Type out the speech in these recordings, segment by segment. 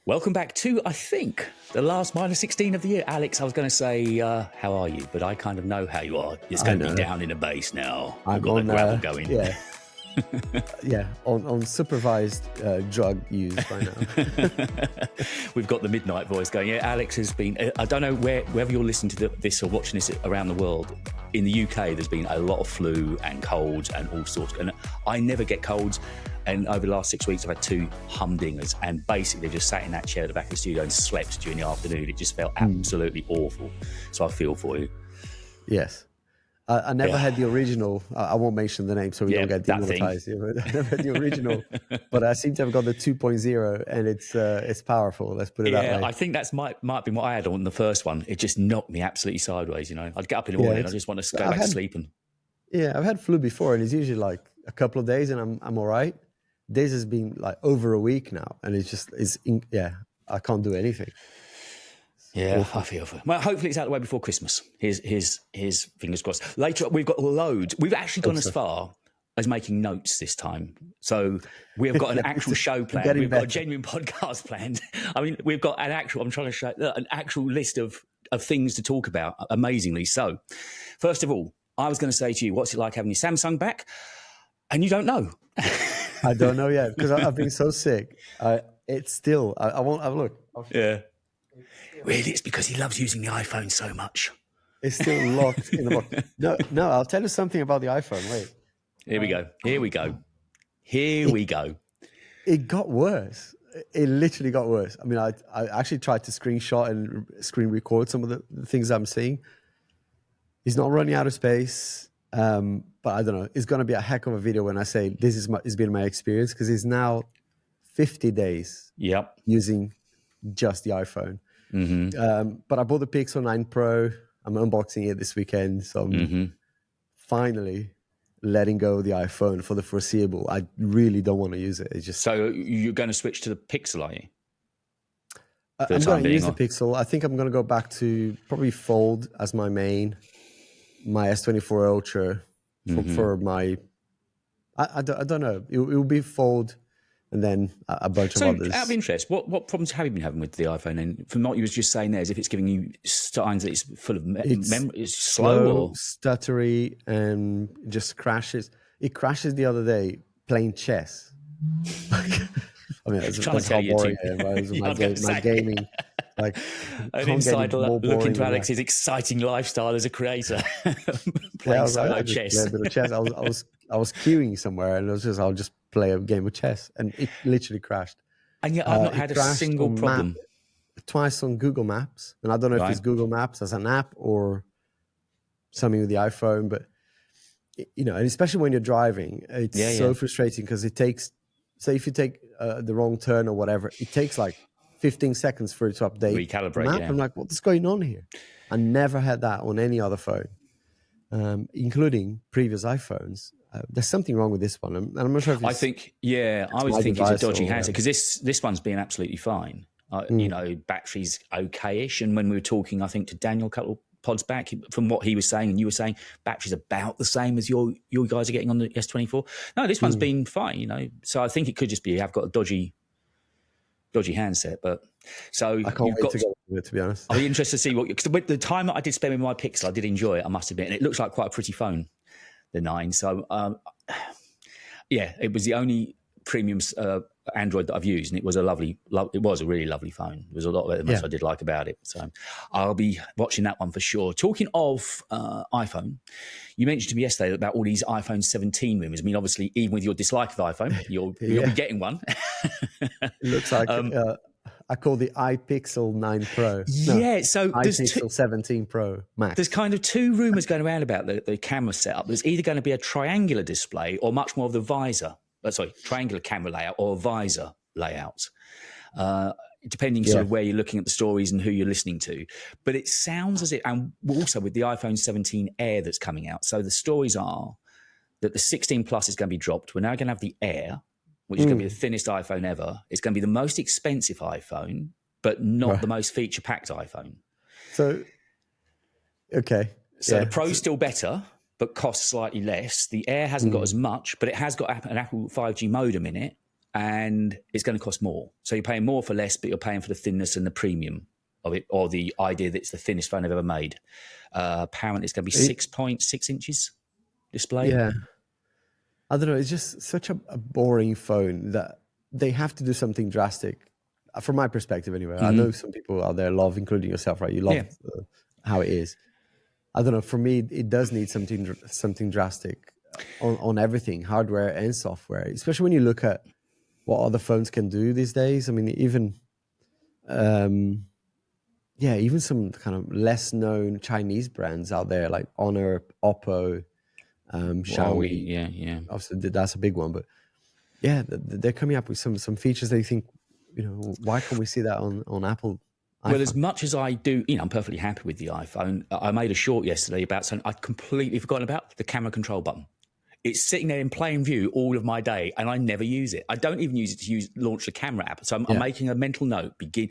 Welcome back to, I think, the last minus 16 of the year. Alex, I was going to say, how are you? But I kind of know how you are. It's going to be down in the base now. I'm We've got on the gravel going. Yeah. on supervised drug use right now. We've got the midnight voice going. Yeah, Alex has been, I don't know wherever you're listening to this or watching this around the world. In the UK, there's been a lot of flu and colds and all sorts. And I never get colds. And over the last 6 weeks, I've had 2 humdingers. And basically, just sat in that chair at the back of the studio and slept during the afternoon. It just felt absolutely awful. So I feel for you. Yes. I never had the original. I won't mention the name so we don't get demonetized. I never had the original, but I seem to have got the 2.0, and it's powerful. Let's put it that way. I think that's might be what I had on the first one. It just knocked me absolutely sideways. You know, I'd get up in the morning and I just want to go back to sleeping. Yeah, I've had flu before, and it's usually like a couple of days, and I'm all right. This has been like over a week now, and I can't do anything. Yeah, awful. I feel for it. Well, hopefully it's out of the way before Christmas. Here's fingers crossed. Later, we've got loads. We've actually gone as far as making notes this time. So we've got an actual show planned. We've got a genuine podcast planned. I mean, we've got an actual list of things to talk about, amazingly. So, first of all, I was going to say to you, what's it like having your Samsung back? And you don't know. I don't know yet, because I've been so sick. It's still, I won't have a look. Yeah. Really, it's because he loves using the iPhone so much. It's still locked in the box. No, I'll tell you something about the iPhone. Wait. Here we go. It got worse. It literally got worse. I mean, I actually tried to screenshot and screen record some of the things I'm seeing. He's not running out of space. But I don't know. It's going to be a heck of a video when I say this has been my experience, because it's now 50 days using just the iPhone. Mm-hmm. But I bought the Pixel 9 Pro. I'm unboxing it this weekend. So I'm finally letting go of the iPhone for the foreseeable. I really don't want to use it. It's just... So you're going to switch to the Pixel, are you? I'm going to use the Pixel. I think I'm going to go back to probably Fold as my main. My S25 Ultra for my... I don't know. It will be Fold, and then a bunch of others. Out of interest, what problems have you been having with the iPhone? And from what you was just saying there, as if it's giving you signs that it's full of it's slow or stuttery, and just crashes. It crashes the other day playing chess. I mean, that's how boring I am. My gaming. Like an insider look into Alex's exciting lifestyle as a creator, playing solo chess. Play a bit of chess. I was queuing somewhere, and I'll just play a game of chess, and it literally crashed. And yet I've not had a single problem. Twice on Google Maps, and I don't know if it's Google Maps as an app or something with the iPhone, but and especially when you're driving, it's so frustrating, because it takes. Say if you take the wrong turn or whatever, it takes like 15 seconds for it to update. Recalibrate, map. I'm like, what's going on here? I never had that on any other phone, including previous iPhones. There's something wrong with this one. I'm not sure if it's... I would think it's a dodgy handset, because this one's been absolutely fine. Battery's okay-ish. And when we were talking, I think, to Daniel a couple of pods back, from what he was saying and you were saying, battery's about the same as you guys are getting on the S24. No, this one's been fine, So I think it could just be I've got a dodgy handset, but so I can't wait to go with it, to be honest. I'll be interested to see because the time that I did spend with my Pixel, I did enjoy it, I must admit, and it looks like quite a pretty phone, the 9. So it was the only premium Android that I've used, and it was a really lovely phone. There was a lot of it I did like about it. So I'll be watching that one for sure. Talking of iPhone, you mentioned to me yesterday about all these iPhone 17 rumors. I mean, obviously, even with your dislike of the iPhone, you'll be getting one. It looks like I call the iPixel 9 Pro. So there's iPixel 17 Pro Max. There's kind of 2 rumors going around about the camera setup. There's either going to be a triangular display or much more of the visor. Triangular camera layout or visor layout, depending sort of where you're looking at the stories and who you're listening to. But it sounds as if, and also with the iPhone 17 Air that's coming out, so the stories are that the 16 Plus is going to be dropped. We're now going to have the Air, which is going to be the thinnest iPhone ever. It's going to be the most expensive iPhone, but not the most feature-packed iPhone. So, okay. So the Pro's still better, but costs slightly less. The Air hasn't got as much, but it has got an Apple 5G modem in it. and it's going to cost more. So you're paying more for less, but you're paying for the thinness and the premium of it, or the idea that it's the thinnest phone I've ever made. Apparently, it's going to be 6.6 inches display. Yeah. I don't know. It's just such a boring phone that they have to do something drastic. From my perspective, anyway. I know some people out there love, including yourself, right? You love how it is. I don't know. For me, it does need something drastic on everything, hardware and software. Especially when you look at what other phones can do these days. I mean, even even some kind of less known Chinese brands out there like Honor, Oppo, Xiaomi. Yeah. Obviously, that's a big one, but yeah, they're coming up with some features that you think, why can't we see that on Apple? Well, as much as I do, I'm perfectly happy with the iPhone. I made a short yesterday about something I'd completely forgotten about, the camera control button. It's sitting there in plain view all of my day, and I never use it. I don't even use it to launch the camera app. So I'm making a mental note. It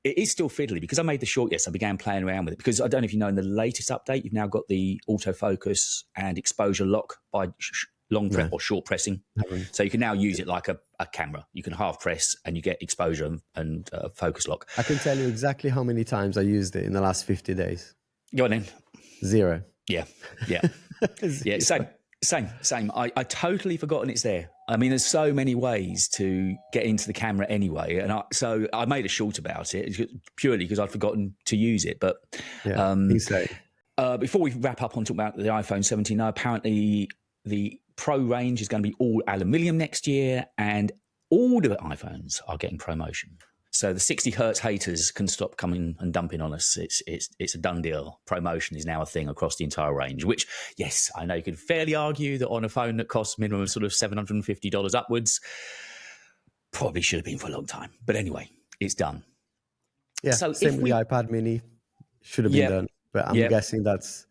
is still fiddly because I made the short yesterday. I began playing around with it because I don't know if you know, in the latest update, you've now got the autofocus and exposure lock by long press or short pressing. So you can now use it like a camera. You can half press and you get exposure and focus lock. I can tell you exactly how many times I used it in the last 50 days. Go on then. 0. Yeah. Yeah, same. I totally forgotten it's there. I mean, there's so many ways to get into the camera anyway. And so I made a short about it purely because I'd forgotten to use it. But before we wrap up on talking about the iPhone 17, apparently the Pro range is going to be all aluminium next year, and all the iPhones are getting ProMotion. So the 60 hertz haters can stop coming and dumping on us. It's a done deal. ProMotion is now a thing across the entire range, which, yes, I know you could fairly argue that on a phone that costs minimum of sort of $750 upwards, probably should have been for a long time. But anyway, it's done. Yeah, so same with the iPad mini. Should have been done. But I'm guessing that's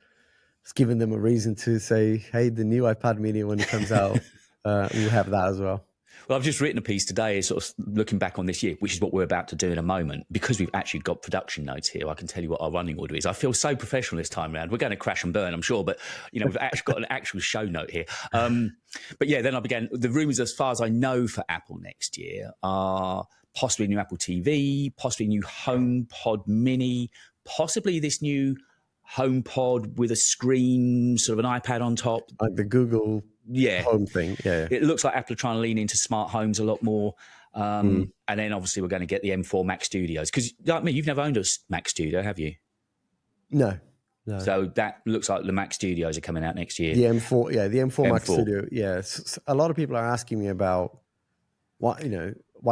given them a reason to say, hey, the new iPad mini, when it comes out, we'll have that as well. Well, I've just written a piece today sort of looking back on this year, which is what we're about to do in a moment. Because we've actually got production notes here, I can tell you what our running order is. I feel so professional this time around. We're going to crash and burn, I'm sure, but we've actually got an actual show note here. But yeah, then I began, the rumours as far as I know for Apple next year are possibly a new Apple TV, possibly a new HomePod mini, possibly this new HomePod with a screen, sort of an iPad on top. Like the Google home thing. Yeah. It looks like Apple are trying to lean into smart homes a lot more. And then obviously we're going to get the M4 Mac Studios. Because like me, you've never owned a Mac Studio, have you? No. So that looks like the Mac Studios are coming out next year. The M4, the M4 Mac Studio. Yeah. A lot of people are asking me about why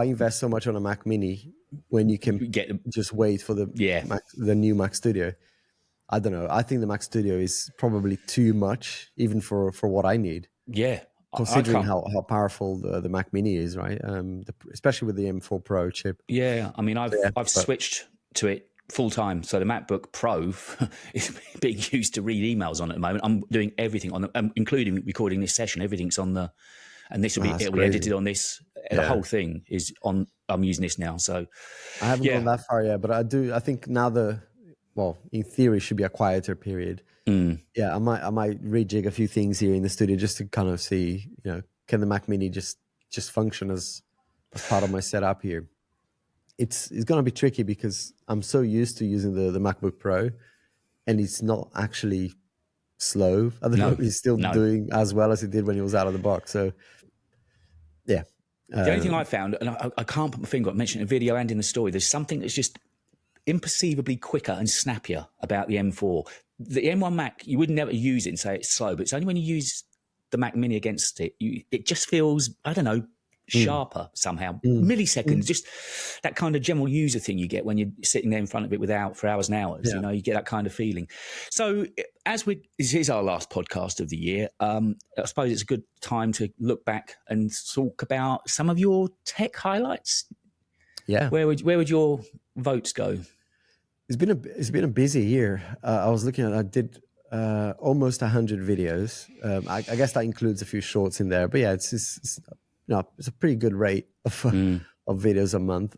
invest so much on a Mac Mini when you can just wait for the new Mac Studio. I don't know. I think the Mac Studio is probably too much, even for what I need. Yeah. Considering how powerful the Mac Mini is, right? Especially with the M4 Pro chip. Yeah. I mean, I've switched to it full time. So the MacBook Pro is being used to read emails on at the moment. I'm doing everything on including recording this session. Everything's on and this it'll be edited on this. Yeah. The whole thing is on. I'm using this now. So I haven't gone that far yet, but I think now in theory, should be a quieter period. Yeah, I might rejig a few things here in the studio just to kind of see, can the Mac Mini just function as part of my setup here? It's going to be tricky because I'm so used to using the MacBook Pro, and it's not actually slow. I don't know if it's still doing as well as it did when it was out of the box. So, yeah. The only thing I found, and I can't put my finger on, I mentioned in a video and in the story, there's something that's just imperceivably quicker and snappier about the M4. The M1 Mac, you would never use it and say it's slow, but it's only when you use the Mac Mini against it, it just feels, I don't know, sharper somehow. Milliseconds, just that kind of general user thing you get when you're sitting there in front of it for hours and hours. Yeah. You get that kind of feeling. So this is our last podcast of the year. I suppose it's a good time to look back and talk about some of your tech highlights. Yeah. Where would your votes go? It's been a busy year. I was looking at, I did almost 100 videos. I guess that includes a few shorts in there, but yeah, it's a pretty good rate of videos a month.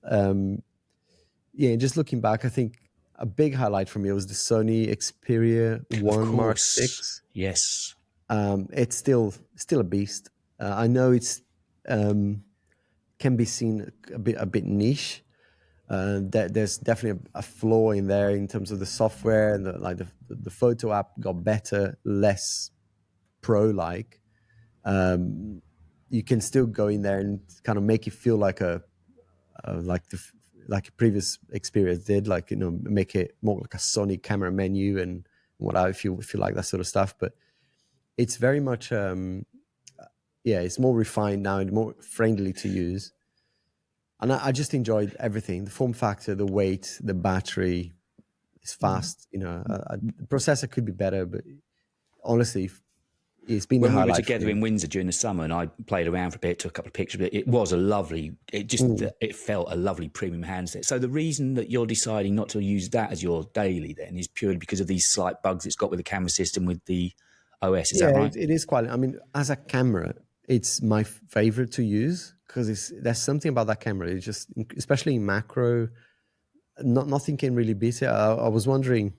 Just looking back, I think a big highlight for me was the Sony Xperia 1 Mark 6. Yes. It's still a beast. I know it's can be seen a bit niche. There's definitely a flaw in there in terms of the software, and the photo app got better, less pro-like. You can still go in there and kind of make it feel like like a previous experience did, like, you know, make it more like a Sony camera menu and whatever, if you like that sort of stuff. But it's very much it's more refined now and more friendly to use. And I just enjoyed everything: the form factor, the weight, the battery. It's fast. You know, the processor could be better, but honestly, it's been a When we were highlight for together me. in Windsor during the summer, and I played around for a bit, took a couple of pictures, but it was a lovely. It felt a lovely premium handset. So the reason that you're deciding not to use that as your daily then is purely because of these slight bugs it's got with the camera system with the OS. Is that Yeah, right? it is quite. I mean, as a camera, it's my favorite to use because there's something about that camera. It's just, especially in macro, nothing can really beat it. I was wondering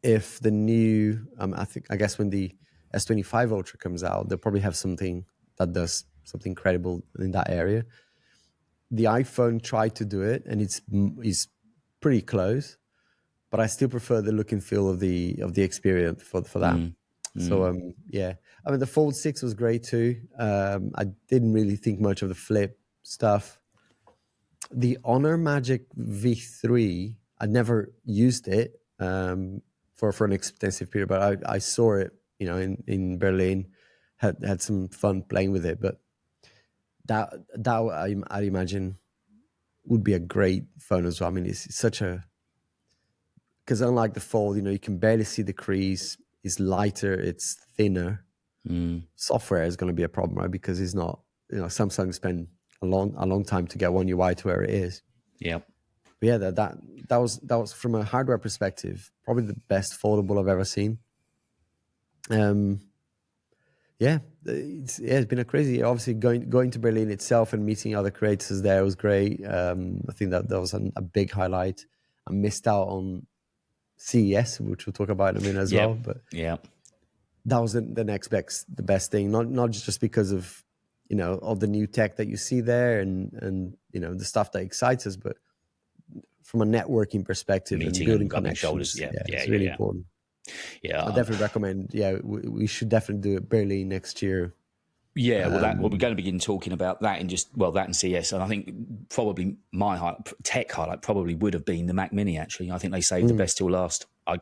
if the new, I guess when the S25 Ultra comes out, they'll probably have something that does something incredible in that area. The iPhone tried to do it, and it's pretty close, but I still prefer the look and feel of the experience for that. So yeah, I mean, the Fold 6 was great too. I didn't really think much of the flip stuff. The Honor Magic V3, I never used it for an extensive period, but I saw it, you know, in Berlin, had some fun playing with it. But that I imagine would be a great phone as well. I mean, it's such a, because unlike the Fold, you know, you can barely see the crease. It's lighter, it's thinner. Software is going to be a problem, right? Because it's not, you know, Samsung spent a long time to get One UI to where it is. Yeah. But yeah, that was from a hardware perspective, probably the best foldable I've ever seen. It's been a crazy year. Obviously, going to Berlin itself and meeting other creators there was great. I think that was a big highlight. I missed out on CES, which we'll talk about in a minute as well. But yeah, that was the the best thing. Not just because of, you know, all the new tech that you see there and you know, the stuff that excites us, but from a networking perspective and meeting building and rubbing shoulders. connections. Yeah, It's really important. Yeah, I definitely recommend. Yeah, we should definitely do it Berlin next year. Yeah, well, we're going to begin talking about that in that and CS, and I think probably my tech highlight probably would have been the Mac Mini. Actually, I think they saved the best till last. I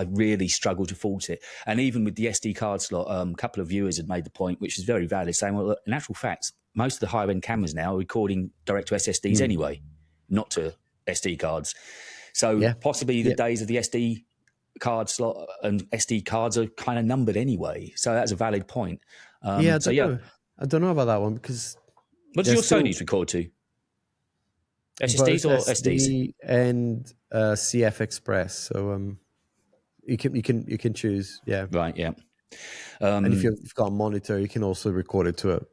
really struggle to fault it, and even with the SD card slot, a couple of viewers had made the point, which is very valid, saying, well, in actual fact, most of the higher end cameras now are recording direct to SSDs anyway, not to SD cards. So possibly the days of the SD card slot and SD cards are kind of numbered anyway. So that's a valid point. I don't know about that one because what does your Sony's record to? SSDs both or SDs? SD and CF Express. So you can choose. Yeah, right. Yeah. And if you've got a monitor, you can also record it to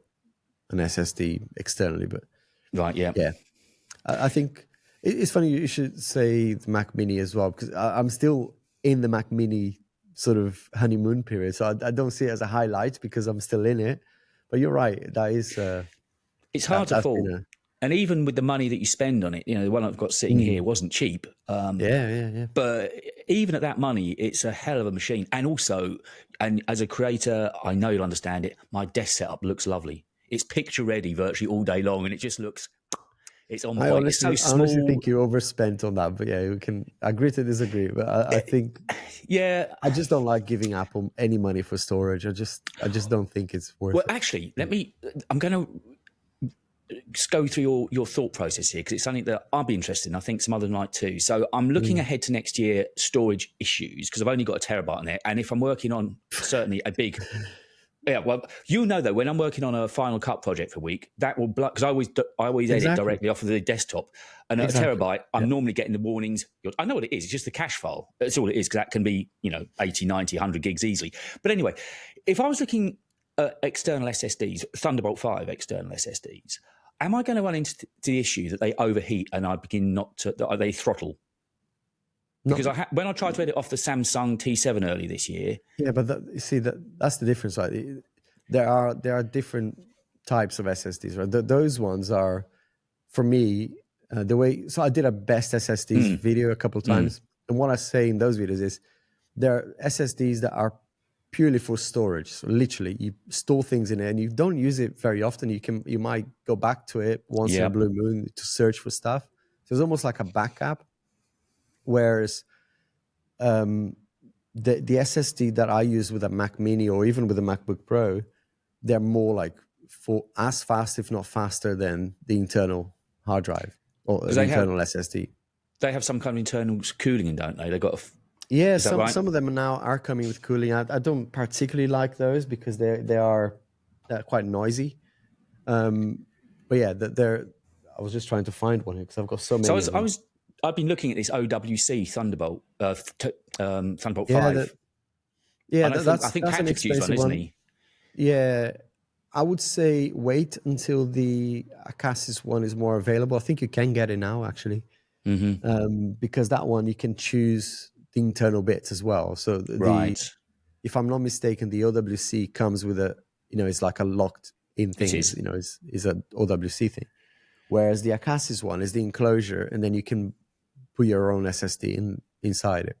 an SSD externally. But right. Yeah. Yeah, I think it's funny you should say the Mac Mini as well, because I'm still in the Mac Mini sort of honeymoon period, so I don't see it as a highlight because I'm still in it. But you're right, that is. It's hard to fault. And even with the money that you spend on it, you know, the one I've got sitting here wasn't cheap. Yeah. But even at that money, it's a hell of a machine. And also, and as a creator, I know you'll understand it, my desk setup looks lovely. It's picture ready virtually all day long, and it just looks, it's on point. It's so small. I honestly think you overspent on that, but yeah, we can agree to disagree. But I think, yeah, I just don't like giving Apple any money for storage. I just don't think it's worth it. Well, actually, I'm going to go through your thought process here because it's something that I'll be interested in. I think some others might too. So I'm looking ahead to next year storage issues because I've only got a terabyte on there. And if I'm working on certainly a big... Yeah, well, you know, though, when I'm working on a Final Cut project for a week, that will because I always edit directly off of the desktop. And at a terabyte, I'm normally getting the warnings. I know what it is. It's just the cache file. That's all it is, because that can be, 80, 90, 100 gigs easily. But anyway, if I was looking at external SSDs, Thunderbolt 5 external SSDs, am I going to run into the issue that they overheat and I begin that they throttle? Because when I tried to edit off the Samsung T7 early this year. Yeah, but you see, that's the difference. Right? There are different types of SSDs, right? Those ones are, for me, the way. So I did a best SSDs video a couple of times, and what I say in those videos is there are SSDs that are purely for storage. So literally, you store things in it, and you don't use it very often. You might go back to it once in a blue moon to search for stuff. So it's almost like a backup. Whereas the SSD that I use with a Mac Mini or even with a MacBook Pro, they're more like for as fast, if not faster, than the internal hard drive or the internal SSD. They have some kind of internal cooling, don't they? They've got some of them now are coming with cooling. I don't particularly like those because they're quite noisy. But yeah, I was just trying to find one because I've got so many. So I've been looking at this OWC Thunderbolt Thunderbolt 5. I think Patrick's used one, isn't he? Yeah, I would say wait until the Acasis one is more available. I think you can get it now actually, because that one you can choose the internal bits as well. So if I'm not mistaken, the OWC comes with it's like a locked in thing. Is a OWC thing, whereas the Acasis one is the enclosure, and then you can put your own SSD inside it,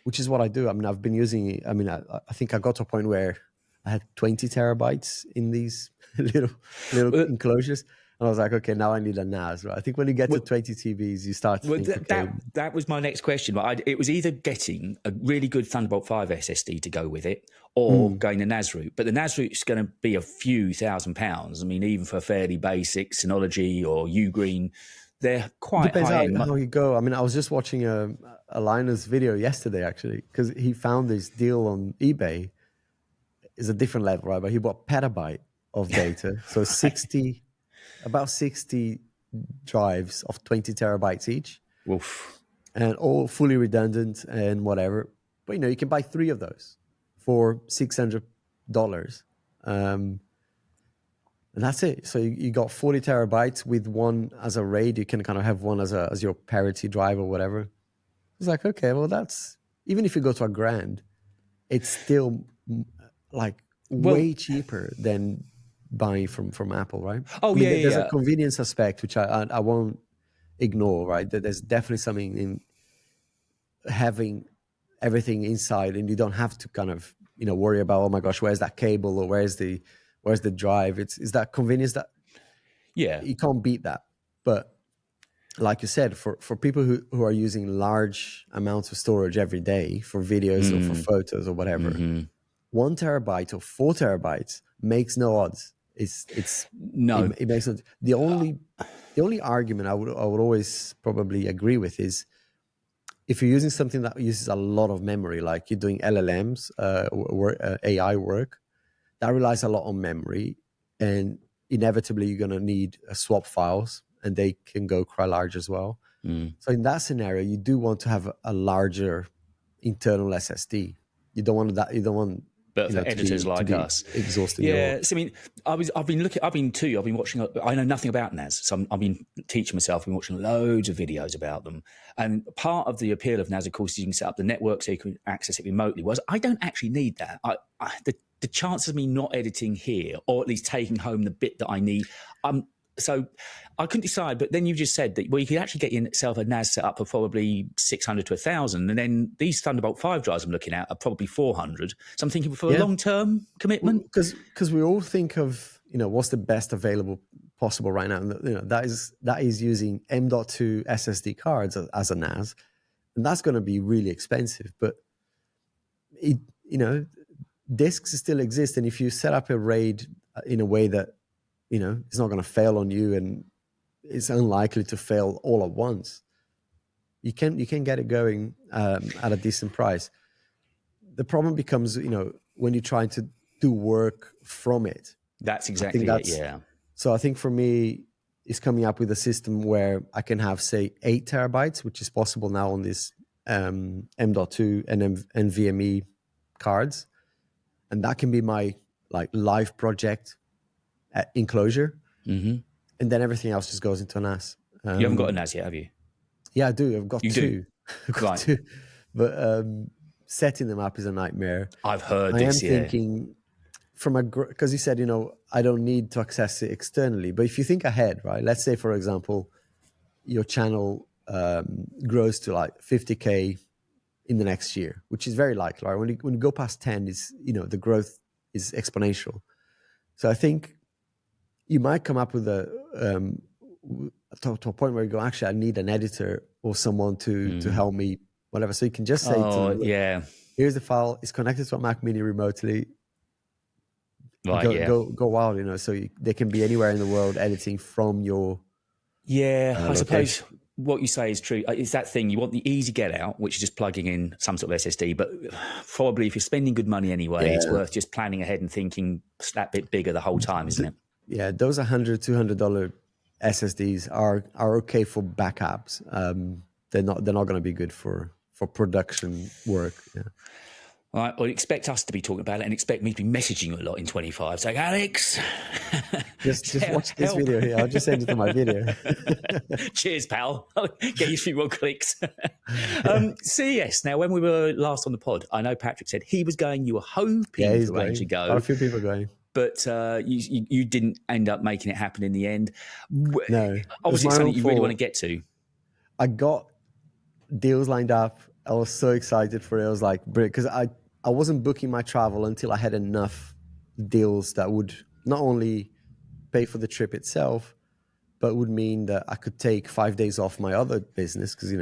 which is what I do. I mean, I've been using it. I mean, I think I got to a point where I had 20 terabytes in these little enclosures. And I was like, okay, now I need a NAS. Right? I think when you get to 20 TBs, you start to think, that was my next question. It was either getting a really good Thunderbolt 5 SSD to go with it or going the NAS route. But the NAS route is going to be a few £1,000s. I mean, even for fairly basic Synology or Ugreen, they're quite high end. How you go. I mean, I was just watching a Linus video yesterday, actually, because he found this deal on eBay. It's a different level, right? But he bought petabyte of data. So about 60 drives of 20 terabytes each. Oof. And all fully redundant and whatever. But, you can buy 3 of those for $600. And that's it. So you got 40 terabytes with one as a RAID. You can kind of have one as your parity drive or whatever. It's like, okay, well, that's, even if you go to $1,000, it's still like way cheaper than buying from Apple, right? There's a convenience aspect, which I won't ignore, right? That there's definitely something in having everything inside, and you don't have to kind of, worry about, oh my gosh, where's that cable or where's the drive? It's that convenience that you can't beat that. But like you said, for people who are using large amounts of storage every day for videos or for photos or whatever, 1 terabyte or 4 terabytes makes no odds. It makes no. The only argument I would always probably agree with is if you're using something that uses a lot of memory, like you're doing LLMs, AI work, that relies a lot on memory, and inevitably you're going to need swap files, and they can go quite large as well. So in that scenario, you do want to have a larger internal SSD. You don't want that. You don't want. But for editors like us, exhausting. So I mean, I've been watching. I know nothing about NAS, so I've been teaching myself. I've been watching loads of videos about them. And part of the appeal of NAS, of course, is you can set up the network so you can access it remotely. Whereas I don't actually need that. The chances of me not editing here, or at least taking home the bit that I need, so I couldn't decide. But then you just said that, well, you could actually get yourself a NAS set up for probably 600 to 1,000, and then these Thunderbolt 5 drives I'm looking at are probably 400. So I'm thinking for a long-term commitment, because we all think of what's the best available possible right now. And, that is using M.2 SSD cards as a NAS, and that's going to be really expensive. But disks still exist, and if you set up a RAID in a way that it's not going to fail on you, and it's unlikely to fail all at once, you can get it going at a decent price. The problem becomes, when you're trying to do work from it. That's exactly it. Yeah. So I think for me, it's coming up with a system where I can have, say, 8 terabytes, which is possible now on this M.2 and NVMe cards, and that can be my live project enclosure, and then everything else just goes into a NAS. You haven't got a NAS yet, have you? Yeah, I do. I've got two. I've got right. two. But setting them up is a nightmare. I've heard I am thinking because you said, I don't need to access it externally. But if you think ahead, right? Let's say, for example, your channel grows to like 50K in the next year, which is very likely, right? When you go past 10, the growth is exponential. So I think you might come up with to a point where you go, actually, I need an editor or someone to help me, whatever. So you can just say to them, look, here's the file. It's connected to a Mac Mini remotely. Right, Go wild, so they can be anywhere in the world editing from your I location. suppose what you say is true. It's that thing, you want the easy get out, which is just plugging in some sort of SSD, but probably if you're spending good money anyway, it's worth just planning ahead and thinking that bit bigger the whole time, isn't it? Yeah, those $100, $200 SSDs are okay for backups. They're not going to be good for production work. Yeah. All right, well, expect us to be talking about it and expect me to be messaging you a lot in 25. So, Alex, just watch this video here. I'll just send it to my video. Cheers, pal. Get you a few more clicks. CES. Now, when we were last on the pod, I know Patrick said he was going. You were hoping to arrange to go. Quite a few people going. But you didn't end up making it happen in the end. No. Obviously, it's something you really want to get to. I got deals lined up. I was so excited for it. I was like, because I wasn't booking my travel until I had enough deals that would not only pay for the trip itself, but would mean that I could take 5 days off my other business. Because,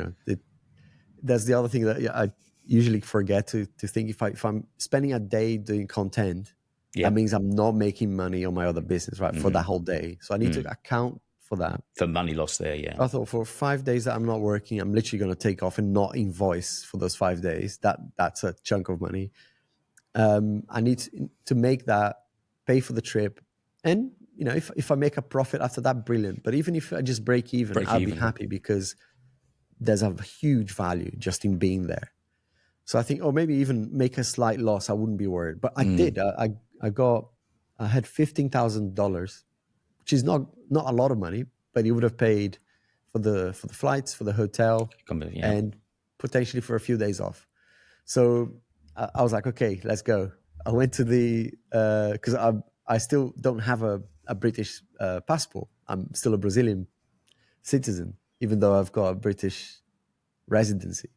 that's the other thing that I usually forget to think. If I'm spending a day doing content, that means I'm not making money on my other business, right, for that whole day. So I need to account for that. For money lost there, yeah. I thought for 5 days that I'm not working, I'm literally going to take off and not invoice for those 5 days. That's a chunk of money. I need to make that, pay for the trip. And, if I make a profit after that, brilliant. But even if I just break even, I'll be happy because there's a huge value just in being there. So I think, or maybe even make a slight loss, I wouldn't be worried. But I did. I had $15,000, which is not a lot of money, but he would have paid for the flights, for the hotel, and potentially for a few days off. So I was like, okay, let's go. I went to because I still don't have a British passport. I'm still a Brazilian citizen, even though I've got a British residency.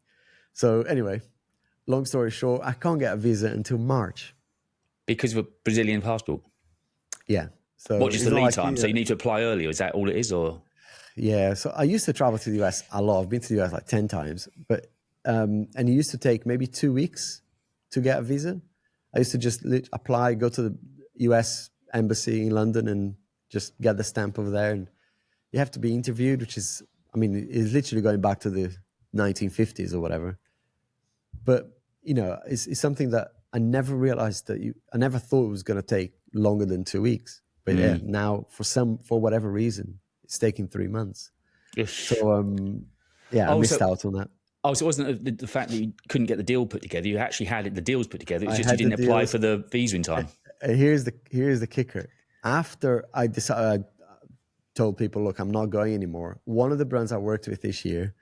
So anyway, long story short, I can't get a visa until March. Because of a Brazilian passport? Yeah. So what, just the lead time? So you need to apply earlier? Is that all it is, or? Yeah. So I used to travel to the US a lot. I've been to the US like 10 times, but and it used to take maybe 2 weeks to get a visa. I used to just apply, go to the US embassy in London and just get the stamp over there. And you have to be interviewed, which is, it's literally going back to the 1950s or whatever. But, it's something that I never realized I never thought it was going to take longer than 2 weeks. But yeah, now for whatever reason, it's taking 3 months. So, I missed out on that. Oh, so it wasn't the fact that you couldn't get the deal put together. You actually had the deals put together. It was just you didn't apply for the visa in time. Here's the kicker. After I decided, I told people, look, I'm not going anymore. One of the brands I worked with this year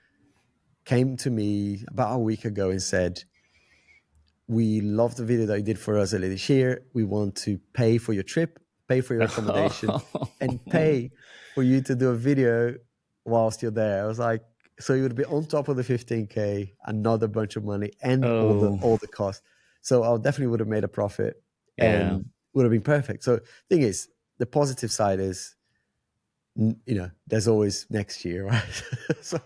came to me about a week ago and said, we love the video that you did for us earlier this year. We want to pay for your trip, pay for your accommodation, and pay for you to do a video whilst you're there. I was like, so you would be on top of the 15K, another bunch of money, and all the costs. So I definitely would have made a profit and would have been perfect. So thing is, the positive side is, there's always next year, right? So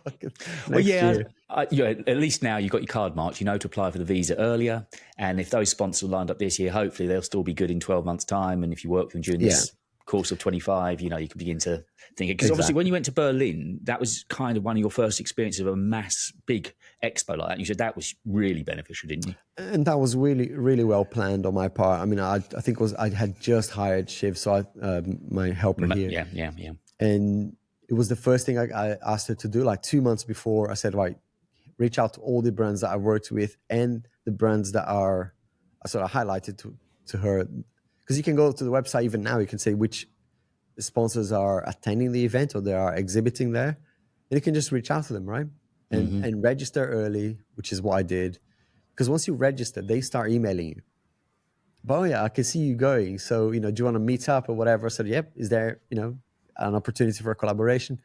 year. At least now you've got your card marked, to apply for the visa earlier. And if those sponsors are lined up this year, hopefully they'll still be good in 12 months' time. And if you work with them during this course of 25, you can begin to think. Because obviously when you went to Berlin, that was kind of one of your first experiences of a big expo like that. And you said that was really beneficial, didn't you? And that was really, really well planned on my part. I think I had just hired Shiv, so my helper here. Yeah. And it was the first thing I asked her to do. Like 2 months before, I said, right, reach out to all the brands that I worked with and the brands that I sort of highlighted to her. Because you can go to the website even now, you can say which sponsors are attending the event or they are exhibiting there. And you can just reach out to them, right? And register early, which is what I did. Because once you register, they start emailing you. but yeah, I can see you going. So, do you want to meet up or whatever? I said, yep. Is there, an opportunity for a collaboration?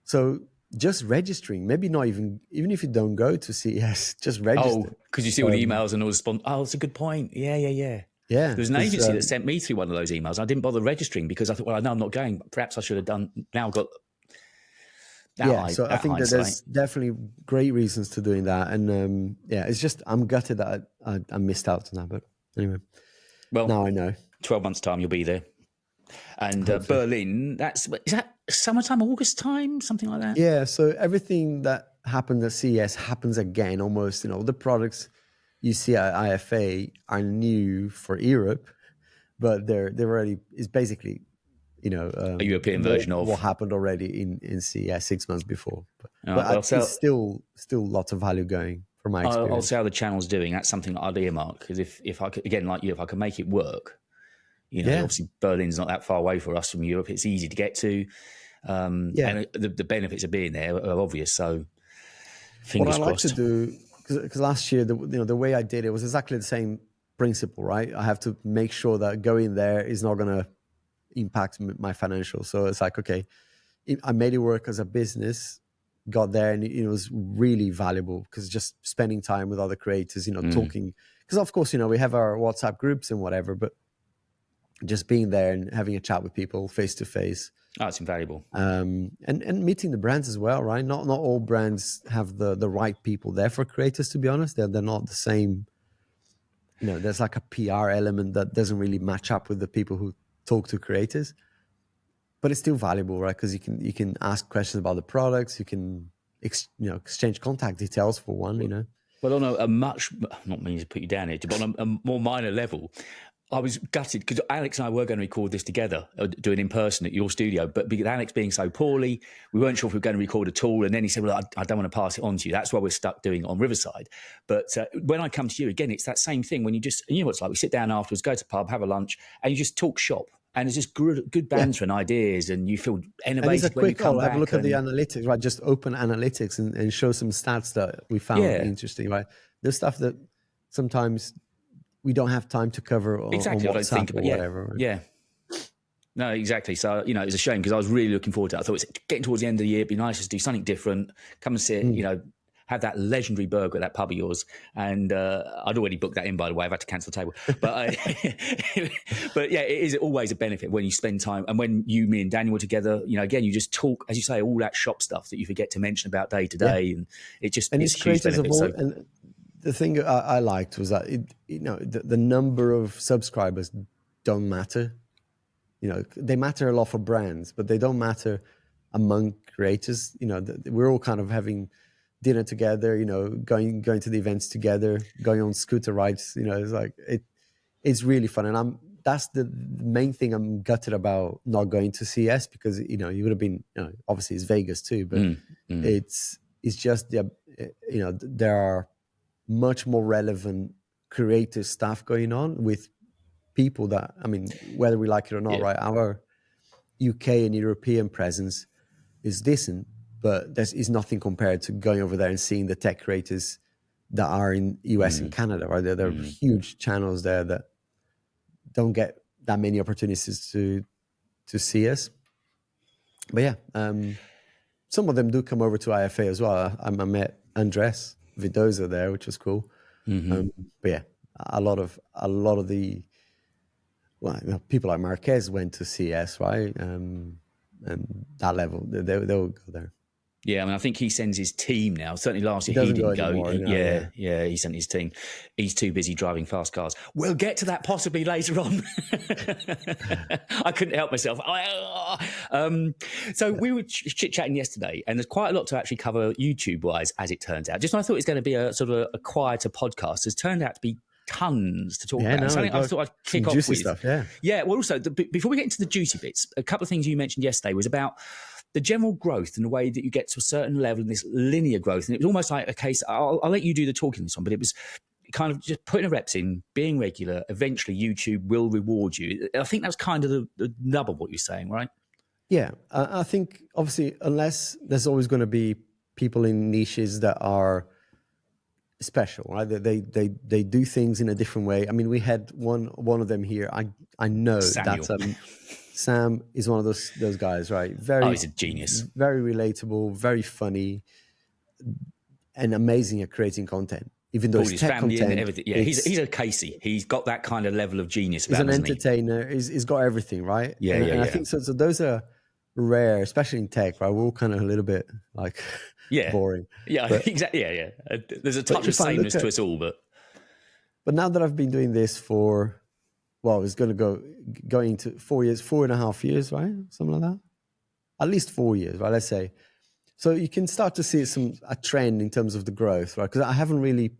So just registering, maybe not even if you don't go to CES, just register. Oh, because you see all the emails and all the response. Oh, that's a good point. Yeah. Yeah. There was an 'Cause, agency that sent me through one of those emails. I didn't bother registering because I thought, well, I know I'm not going. But perhaps I should have done. Now I've got so I think that there's definitely great reasons to doing that. And it's just, I'm gutted that I missed out on that. But anyway, well, now I know. 12 months' time, you'll be there. And Berlin, is that summertime, August time, something like that? Yeah, so everything that happened at CES happens again almost. The products you see at IFA are new for Europe, but they're already, it's basically, a European version of what happened already in CES 6 months before. But well, it's still lots of value going from my experience. I'll see how the channel's doing. That's something I'd earmark, because if I could, again, like you, if I could make it work, obviously Berlin's not that far away for us from Europe. It's easy to get to. And the benefits of being there are obvious. So fingers crossed. What I like to do, because last year, the way I did it was exactly the same principle, right? I have to make sure that going there is not going to impact my financials. So it's like, okay, I made it work as a business, got there, and it was really valuable because just spending time with other creators, talking. Because of course, we have our WhatsApp groups and whatever, but just being there and having a chat with people face to face. Oh, it's invaluable. And meeting the brands as well, right? Not all brands have the right people there for creators, to be honest. They're not the same. There's like a PR element that doesn't really match up with the people who talk to creators. But it's still valuable, right? Because you can ask questions about the products. You can exchange contact details for one. Well, on a much, not meaning to put you down here, but on a more minor level, I was gutted because Alex and I were going to record this together, doing in person at your studio. But because Alex being so poorly, we weren't sure if we were going to record at all. And then he said, well, I don't want to pass it on to you. That's why we're stuck doing it on Riverside. But when I come to you, again, it's that same thing. When you just, what it's like, we sit down afterwards, go to the pub, have a lunch, and you just talk shop. And it's just good banter and ideas, and you feel innovative. And it's a quick call. Have a look at the analytics, right? Just open analytics and show some stats that we found interesting, right? There's stuff that sometimes we don't have time to cover on WhatsApp, I don't think, or whatever. Right? Yeah. No, exactly. So, it's a shame because I was really looking forward to it. I thought it's getting towards the end of the year. It'd be nice to do something different. Come and sit, have that legendary burger at that pub of yours. And I'd already booked that in, by the way. I've had to cancel the table. But, but yeah, it is always a benefit when you spend time. And when me and Daniel were together, again, you just talk, as you say, all that shop stuff that you forget to mention about day to day. And it just is huge benefit. And the thing I liked was that, the number of subscribers don't matter. They matter a lot for brands, but they don't matter among creators. We're all kind of having dinner together, going to the events together, going on scooter rides. It's like it's really fun, and that's the main thing I'm gutted about not going to CES, because you would have been, obviously it's Vegas too, but it's just there are much more relevant creative stuff going on with people that, whether we like it or not, right? Our UK and European presence is decent, but is nothing compared to going over there and seeing the tech creators that are in US and Canada, right? There are huge channels there that don't get that many opportunities to see us. But yeah, some of them do come over to IFA as well. I met Andres Vidoza there, which was cool. But yeah, a lot of the people like Marquez went to CES, right? And that level, they'll go there. Yeah, I think he sends his team now. Certainly last year he didn't go. Anymore, he sent his team. He's too busy driving fast cars. We'll get to that possibly later on. I couldn't help myself. So we were chit-chatting yesterday, and there's quite a lot to actually cover YouTube-wise, as it turns out. Just when I thought it was going to be a sort of a quieter podcast, it's turned out to be tons to talk about. No, so I thought I'd kick off with stuff. Yeah. Well, also before we get into the juicy bits, a couple of things you mentioned yesterday was about the general growth and the way that you get to a certain level in this linear growth. And it was almost like a case, I'll let you do the talking on this one, but it was kind of just putting the reps in, being regular. Eventually YouTube will reward you. I think that was kind of the nub of what you're saying, right? Yeah. I think obviously, unless there's always going to be people in niches that are special, right? They do things in a different way. I mean, we had one of them here. I know Samuel. that Sam is one of those guys, right? He's a genius. Very relatable, very funny, and amazing at creating content. Even though All it's his tech family and content, everything. Yeah, he's a Casey. He's got that kind of level of genius about he's him, an hasn't he? entertainer. He's got everything, right? Yeah, and I yeah. think so. So those are rare, especially in tech, right? We're all kind of a little bit like Yeah. boring. Yeah, But exactly. Yeah. There's a touch of if I look sameness to us all, but now that I've been doing this for, well, it's going to going to 4 years, 4.5 years, right? Something like that. At least 4 years, right? Let's say. So you can start to see a trend in terms of the growth, right? Because I haven't really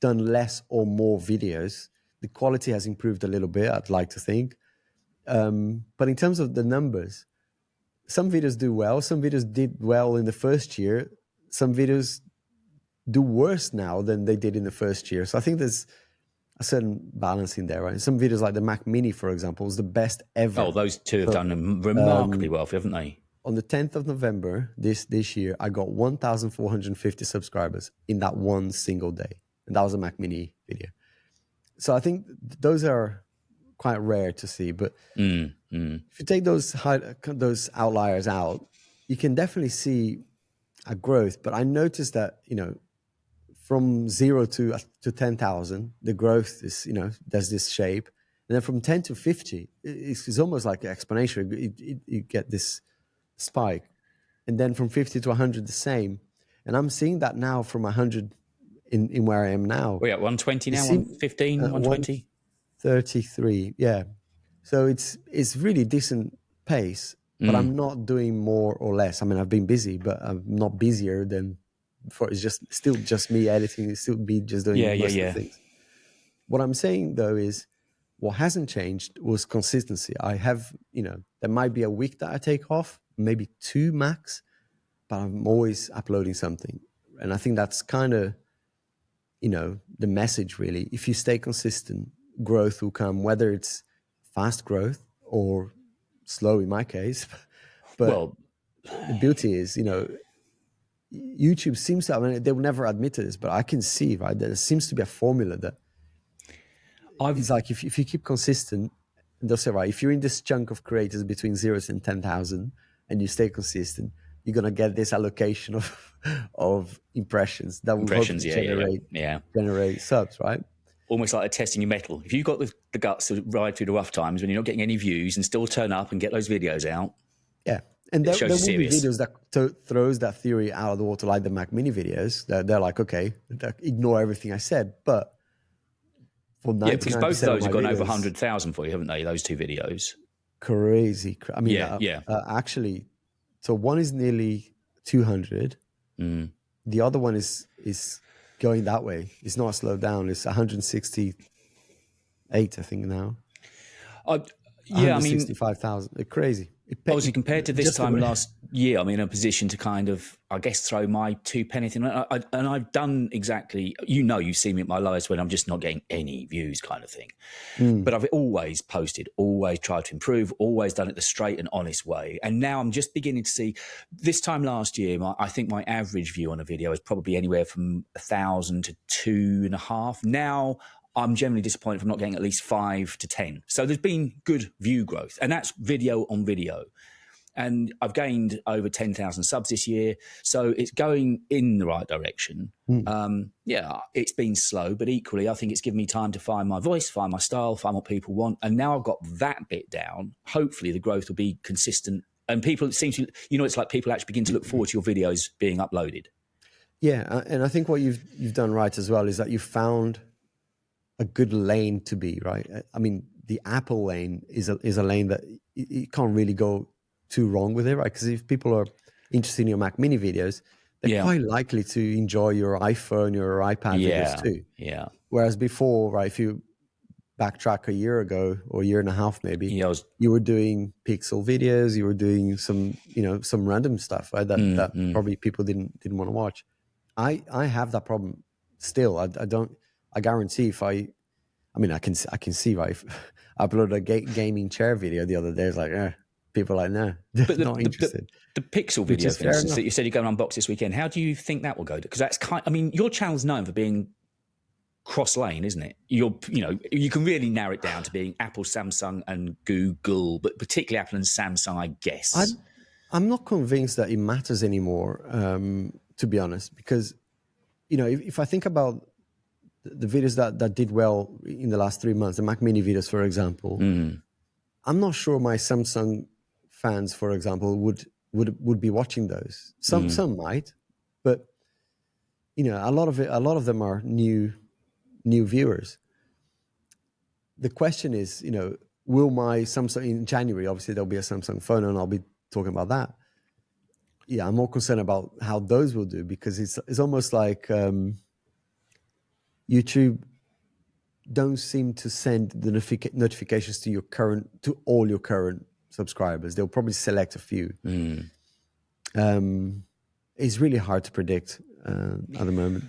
done less or more videos. The quality has improved a little bit, I'd like to think. But in terms of the numbers, some videos do well. Some videos did well in the first year. Some videos do worse now than they did in the first year. So I think there's a certain balance in there, right? Some videos like the Mac Mini, for example, was the best ever. oh, those two have done remarkably well, haven't they? On the 10th of November this year, I got 1,450 subscribers in that one single day. And that was a Mac Mini video. So I think those are quite rare to see. But if you take those outliers out, you can definitely see a growth. But I noticed that, from 0 to 10,000, the growth is, there's this shape. And then from 10 to 50, it's almost like exponential. You get this spike. And then from 50 to 100, the same. And I'm seeing that now from 100 in where I am now. We're at 120 now, 115, 120? 133, yeah. So it's really decent pace, but I'm not doing more or less. I mean, I've been busy, but I'm not busier than before. It's still just me editing. It's still me just doing most of the things. What I'm saying, though, is what hasn't changed was consistency. I have, there might be a week that I take off, maybe 2 max, but I'm always uploading something. And I think that's kind of, the message, really. If you stay consistent, growth will come, whether it's fast growth or slow in my case. But the beauty is, YouTube seems to, I mean, they will never admit to this, but I can see, right, there seems to be a formula that it's like if you keep consistent, they'll say, right, if you're in this chunk of creators between 0 and 10,000 and you stay consistent, you're going to get this allocation of impressions that will generate subs, right? Almost like they're testing your metal. If you've got the guts to ride through the rough times when you're not getting any views and still turn up and get those videos out. Yeah. And there will be videos that throws that theory out of the water, like the Mac Mini videos. They're like, okay, ignore everything I said. But for 99% because both of those have gone videos, over 100,000 for you, haven't they? Those two videos. Crazy. I mean, actually, so one is nearly 200. The other one is going that way. It's not slowed down. It's 168, I think now. Yeah, I mean, 165,000. Crazy. Obviously, compared to this time last year, I'm in a position to kind of, I guess, throw my 2 pennies in. And I've done exactly, you've seen me at my lowest when I'm just not getting any views kind of thing. But I've always posted, always tried to improve, always done it the straight and honest way. And now I'm just beginning to see, this time last year, I think my average view on a video is probably anywhere from 1,000 to 2.5. Now, I'm generally disappointed if I'm not getting at least 5 to 10. So there's been good view growth, and that's video on video. And I've gained over 10,000 subs this year. So it's going in the right direction. It's been slow, but equally, I think it's given me time to find my voice, find my style, find what people want. And now I've got that bit down. Hopefully the growth will be consistent. And people seem to, it's like people actually begin to look forward to your videos being uploaded. Yeah. And I think what you've done right as well is that you've found a good lane to be, right? I mean, the Apple lane is a lane that you can't really go too wrong with it, right? Because if people are interested in your Mac Mini videos, they're quite likely to enjoy your iPhone, your iPad videos too. Yeah. Whereas before, right, if you backtrack a year ago or a year and a half maybe, you were doing pixel videos, you were doing some random stuff, right? That probably people didn't want to watch. I have that problem still. I guarantee I can see, right? If I uploaded a gaming chair video the other day, it's like, people are like, no, they're But not interested. the Pixel Which video, is for fair instance, enough. that you said you're going to unbox this weekend, how do you think that will go? Because that's I mean, your channel's known for being cross-lane, isn't it? You can really narrow it down to being Apple, Samsung, and Google, but particularly Apple and Samsung, I guess. I'm not convinced that it matters anymore, to be honest, because, if I think about the videos that did well in the last 3 months, the Mac Mini videos, for example, I'm not sure my Samsung fans, for example, would be watching those. Some might, but a lot of them are new viewers. The question is, will my Samsung in January? Obviously, there'll be a Samsung phone, and I'll be talking about that. Yeah, I'm more concerned about how those will do, because it's almost like YouTube don't seem to send the notifications to all your current subscribers. They'll probably select a few. It's really hard to predict at the moment,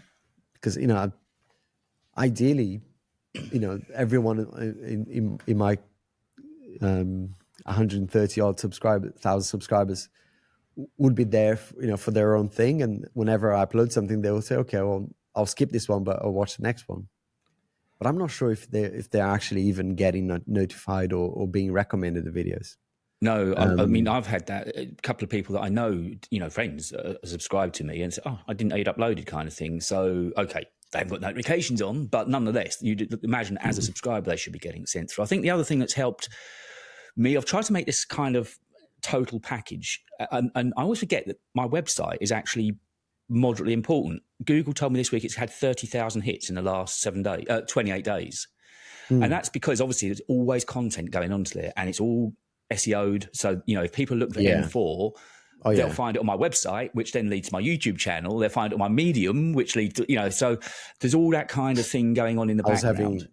because ideally, everyone in my 130 odd thousand subscribers would be there, for their own thing. And whenever I upload something, they will say, okay, well, I'll skip this one, but I'll watch the next one. But I'm not sure if they're actually even getting notified or being recommended the videos. No, I mean, I've had that. A couple of people that I know, friends, subscribe to me and say, oh, I didn't know you'd uploaded, kind of thing. So, okay, they haven't got notifications on, but nonetheless, you'd imagine as a subscriber, they should be getting sent through. I think the other thing that's helped me, I've tried to make this kind of total package. And I always forget that my website is actually moderately important. Google told me this week it's had 30,000 hits in the last 28 days. And that's because obviously there's always content going onto there, and it's all SEO'd. So, if people look for M4, they'll find it on my website, which then leads to my YouTube channel. They'll find it on my Medium, which leads to, so there's all that kind of thing going on in the background.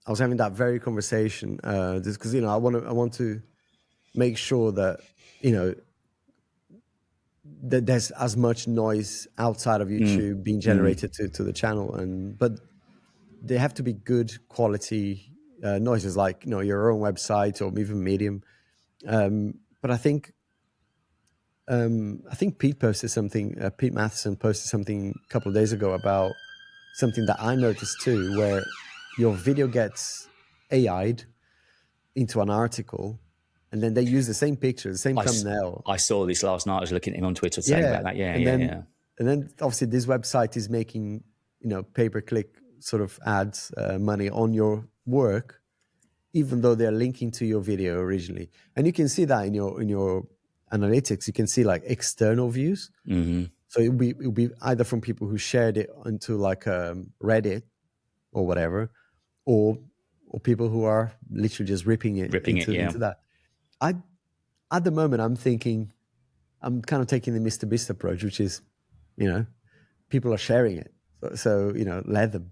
I was having that very conversation, just because, I want to make sure that, that there's as much noise outside of YouTube being generated to the channel. But they have to be good quality noises, like, your own website or even Medium. But I think Pete Matheson posted something a couple of days ago about something that I noticed too, where your video gets AI'd into an article, and then they use the same picture, the same thumbnail. I saw this last night. I was looking at him on Twitter saying about that. And then obviously this website is making, pay-per-click sort of ads, money on your work, even though they're linking to your video originally. And you can see that in your analytics. You can see like external views. So it'll be either from people who shared it onto like Reddit or whatever, or people who are literally just ripping it into that. At the moment, I'm kind of taking the Mr. Beast approach, which is, people are sharing it. So let them.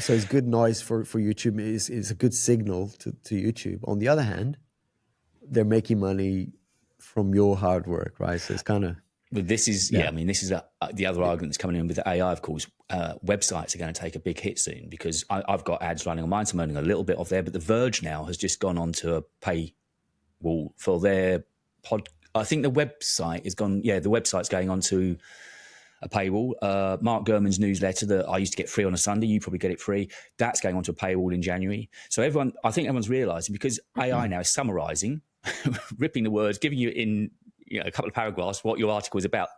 So it's good noise for YouTube. It's a good signal to YouTube. On the other hand, they're making money from your hard work, right? So it's kind of... But this is, I mean, this is the other argument that's coming in with the AI, of course. Websites are going to take a big hit soon, because I've got ads running on mine, so I'm earning a little bit off there. But The Verge now has just gone on to a paywall for their pod. I think the website is gone. Yeah, the website's going on to a paywall. Mark Gurman's newsletter that I used to get free on a Sunday, you probably get it free. That's going on to a paywall in January. So I think everyone's realising, because AI now is summarising, ripping the words, giving you in a couple of paragraphs what your article is about.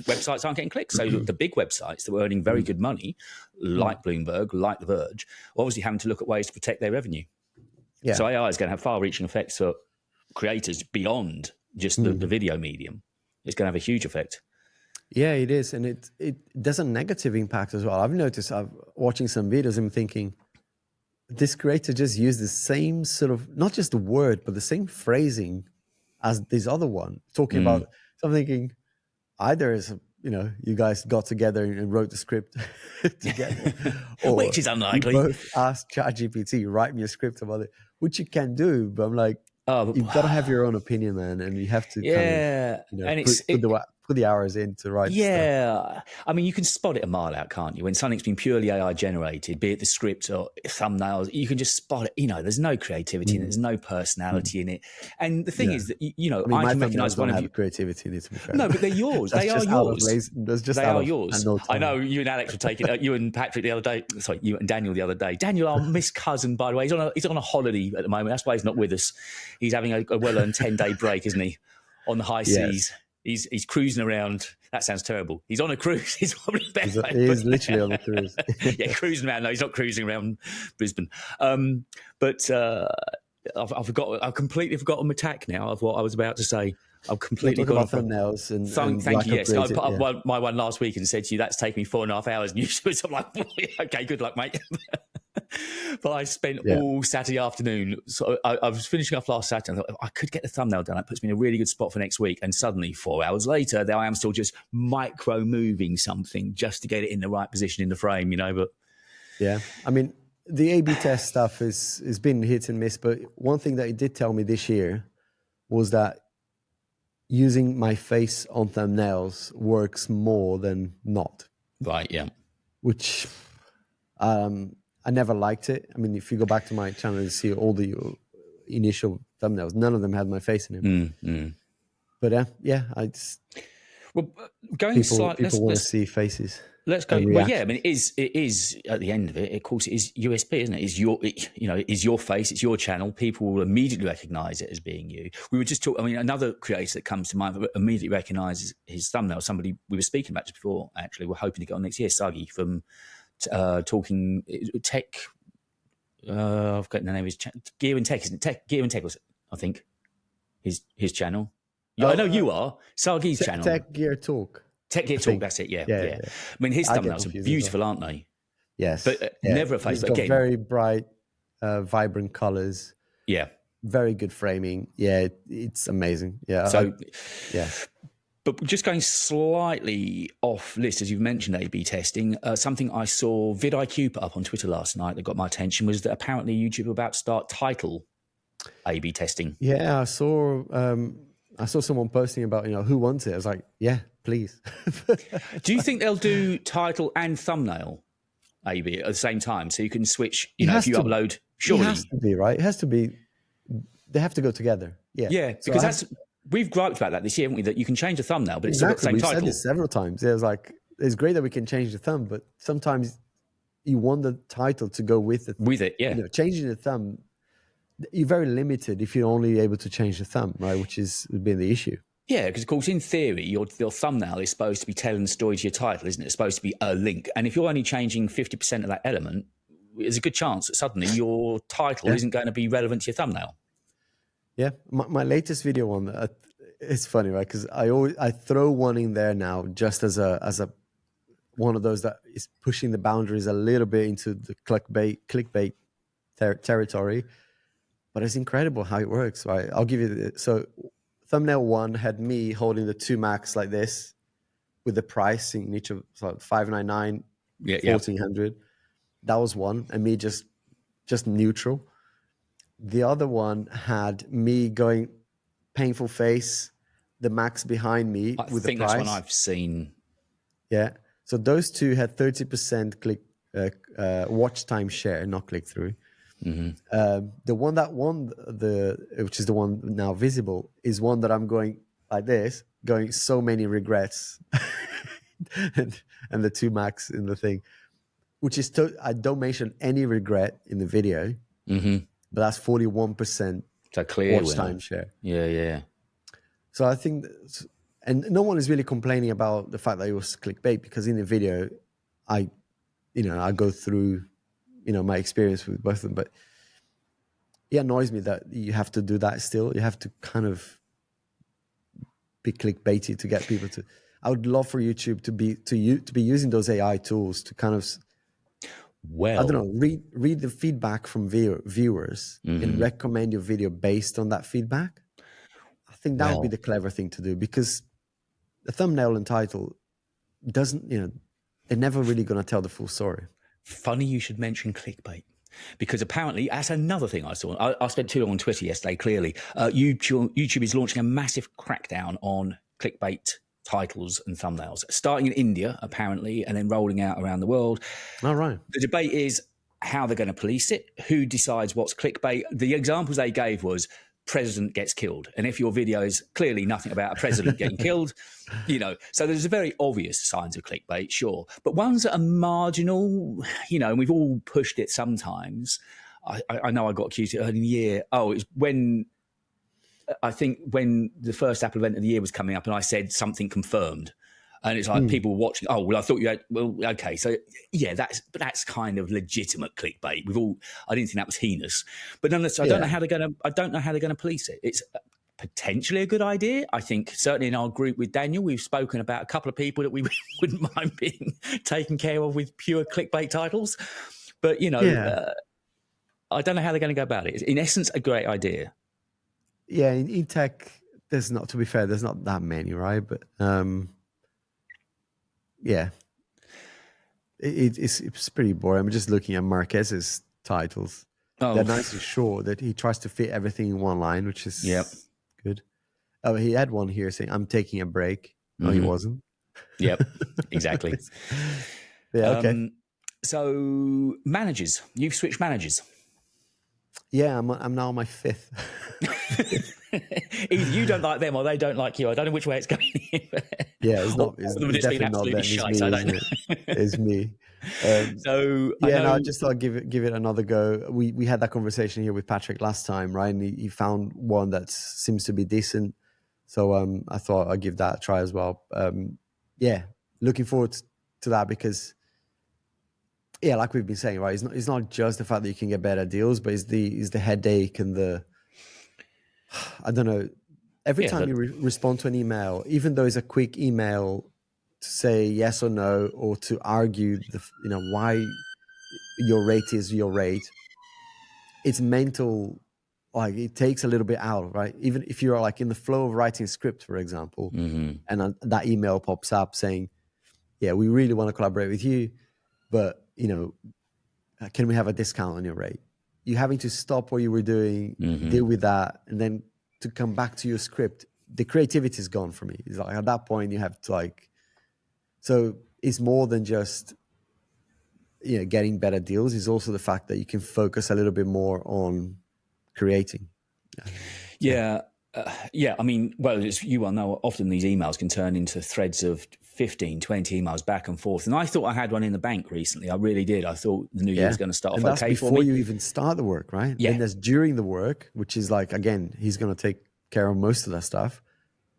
Websites aren't getting clicks. So the big websites that were earning very good money, like Bloomberg, like The Verge, are obviously having to look at ways to protect their revenue. Yeah. So AI is going to have far-reaching effects for creators beyond just the video medium. It's going to have a huge effect. Yeah, it is. And it does a negative impact as well. I've noticed, watching some videos, I'm thinking, this creator just used the same sort of, not just the word, but the same phrasing as this other one, talking about. So I'm thinking, either is, you guys got together and wrote the script together, or which is unlikely. You both asked ChatGPT, write me a script about it, which you can do, but I'm like, you've got to have your own opinion, man, and you have to put the hours in to write stuff. Yeah, I mean, you can spot it a mile out, can't you? When something's been purely AI generated, be it the script or thumbnails, you can just spot it. There's no creativity in it, there's no personality in it. And the thing is that I mean, my can thumbnails recognise one don't of have you. creativity in it, to be fair. No, but they're yours. That's They are just out of yours. That's just They out are of yours. no I time. know you and Alex were taking you and Patrick the other day. Sorry, you and Daniel the other day. Daniel, our Miss cousin, by the way, he's on a holiday at the moment. That's why he's not with us. He's having a well-earned 10-day break, isn't he? On the high seas. He's cruising around. That sounds terrible. He's on a cruise. He's probably better. He's literally on a cruise. Yeah, cruising around. No, he's not cruising around Brisbane. But I've completely forgotten my tack now of what I was about to say. I've completely Talk gone about thumbnails and thank you. Yes, I put up yeah. my one last week and said to you that's taken me 4.5 hours. And you said, I'm like, okay, good luck, mate. But I spent all Saturday afternoon. So I was finishing off last Saturday. I thought I could get the thumbnail done. That puts me in a really good spot for next week. And suddenly, 4 hours later, there I am still just micro moving something just to get it in the right position in the frame. But yeah, I mean, the A/B test stuff has been hit and miss. But one thing that it did tell me this year was that using my face on thumbnails works more than not. Right. Yeah. Which I never liked it. I mean, if you go back to my channel and see all the initial thumbnails, none of them had my face in them. But I just people want to see faces. Let's go. Well, yeah. I mean, it is at the end of it. Of course, it is USP, isn't it? Is your face. It's your channel. People will immediately recognise it as being you. We were just talking. I mean, another creator that comes to mind that immediately recognises his thumbnail. Somebody we were speaking about just before. Actually, we're hoping to get on next year. Suggy from talking tech. I've forgotten the name of his channel. Gear and Tech, isn't it? Gear and Tech was, I think, his channel. Yeah, I know you are. Suggy's channel. Tech Gear Talk. Tech Gear Talk, that's it, yeah. I mean, his thumbnails are beautiful, aren't they? Yes. But never a face. He's got very bright, vibrant colors. Yeah. Very good framing. Yeah, it's amazing. Yeah. So, But just going slightly off list, as you've mentioned A/B testing, something I saw vidIQ put up on Twitter last night that got my attention was that apparently YouTube are about to start title A/B testing. Yeah, I saw someone posting about, who wants it. I was like, yeah, please. Do you think they'll do title and thumbnail A/B at the same time, so you can switch? If you upload, surely it has to be right. It has to be. They have to go together. Yeah, yeah, because we've griped about that this year, haven't we? That you can change the thumbnail, but it's still got the same title. We've said this several times. It was like, it's great that we can change the thumb, but sometimes you want the title to go with it. With it, yeah. Changing the thumb, you're very limited if you're only able to change the thumb, right? Which has been the issue. Yeah, because of course, in theory, your thumbnail is supposed to be telling the story to your title, isn't it? It's supposed to be a link. And if you're only changing 50% of that element, there's a good chance that suddenly your title isn't going to be relevant to your thumbnail. Yeah, my latest video one, it's funny, right? Because I throw one in there now just as a one of those that is pushing the boundaries a little bit into the clickbait territory. But it's incredible how it works, right? I'll give you so thumbnail one had me holding the two Macs like this with the price in each of $599, $1,400. That was one, and me just neutral. The other one had me going painful face, the Macs behind me with the price. I think that's one I've seen. Yeah. So those two had 30% watch time share, not click through. Mm-hmm. The one that won which is the one now visible, is one that I'm going like this, going so many regrets, and the two Macs in the thing, which is I don't mention any regret in the video. Mm-hmm. But that's 41% watch time share. Yeah. So I think, and no one is really complaining about the fact that it was clickbait, because in the video, I go through, my experience with both of them. But it annoys me that you have to do that still. You have to kind of be clickbaity to get people to. I would love for YouTube to be using those AI tools to kind of. I don't know, read the feedback from viewers and recommend your video based on that feedback. I think that would be the clever thing to do, because the thumbnail and title doesn't, they're never really going to tell the full story. Funny you should mention clickbait, because apparently that's another thing I saw. I spent too long on Twitter yesterday, clearly. YouTube is launching a massive crackdown on clickbait titles and thumbnails, starting in India, apparently, and then rolling out around the world. All right. The debate is how they're going to police it, who decides what's clickbait. The examples they gave was president gets killed. And if your video is clearly nothing about a president getting killed, so there's a very obvious signs of clickbait, sure. But ones that are marginal, and we've all pushed it sometimes. I know I got accused early in the year. Oh, it was when the first Apple event of the year was coming up and I said something confirmed. And it's like people were watching. Oh, well, I thought you had. Well, okay, so yeah, that's kind of legitimate clickbait. I didn't think that was heinous, but nonetheless, I don't know how they're going to police it. It's potentially a good idea. I think certainly in our group with Daniel, we've spoken about a couple of people that we wouldn't mind being taken care of with pure clickbait titles. But I don't know how they're going to go about it. It's, in essence, a great idea. Yeah, in tech, there's not that many, right? But yeah, it's pretty boring. I'm just looking at Marquez's titles. Oh. They're nice and short. That he tries to fit everything in one line, which is good. Oh, he had one here saying, "I'm taking a break." No, he wasn't. Yep, exactly. Yeah. Okay. So managers, you've switched managers. Yeah, I'm now on my 5th. Either you don't like them or they don't like you. I don't know which way it's going. Yeah, it's definitely not them. It's me. I just thought I'd give it another go. We had that conversation here with Patrick last time, right? And he found one that seems to be decent. So I thought I'd give that a try as well. Looking forward to that because, yeah, like we've been saying, right? It's not just the fact that you can get better deals, but it's the headache and the, I don't know. Every time you respond to an email, even though it's a quick email to say yes or no, or to argue why your rate is your rate, it's mental. Like it takes a little bit out, right? Even if you're like in the flow of writing a script, for example, and that email pops up saying, "Yeah, we really want to collaborate with you, but can we have a discount on your rate?" You having to stop what you were doing, deal with that, and then to come back to your script, the creativity is gone for me. It's like at that point you have to so it's more than just getting better deals. It's also the fact that you can focus a little bit more on creating. Yeah. I mean, well, as you well know, often these emails can turn into threads of 15, 20 emails back and forth. And I thought I had one in the bank recently. I really did. I thought the new year was going to start off okay for me. Before you even start the work, right? Yeah. Then there's during the work, which is like, again, he's going to take care of most of that stuff.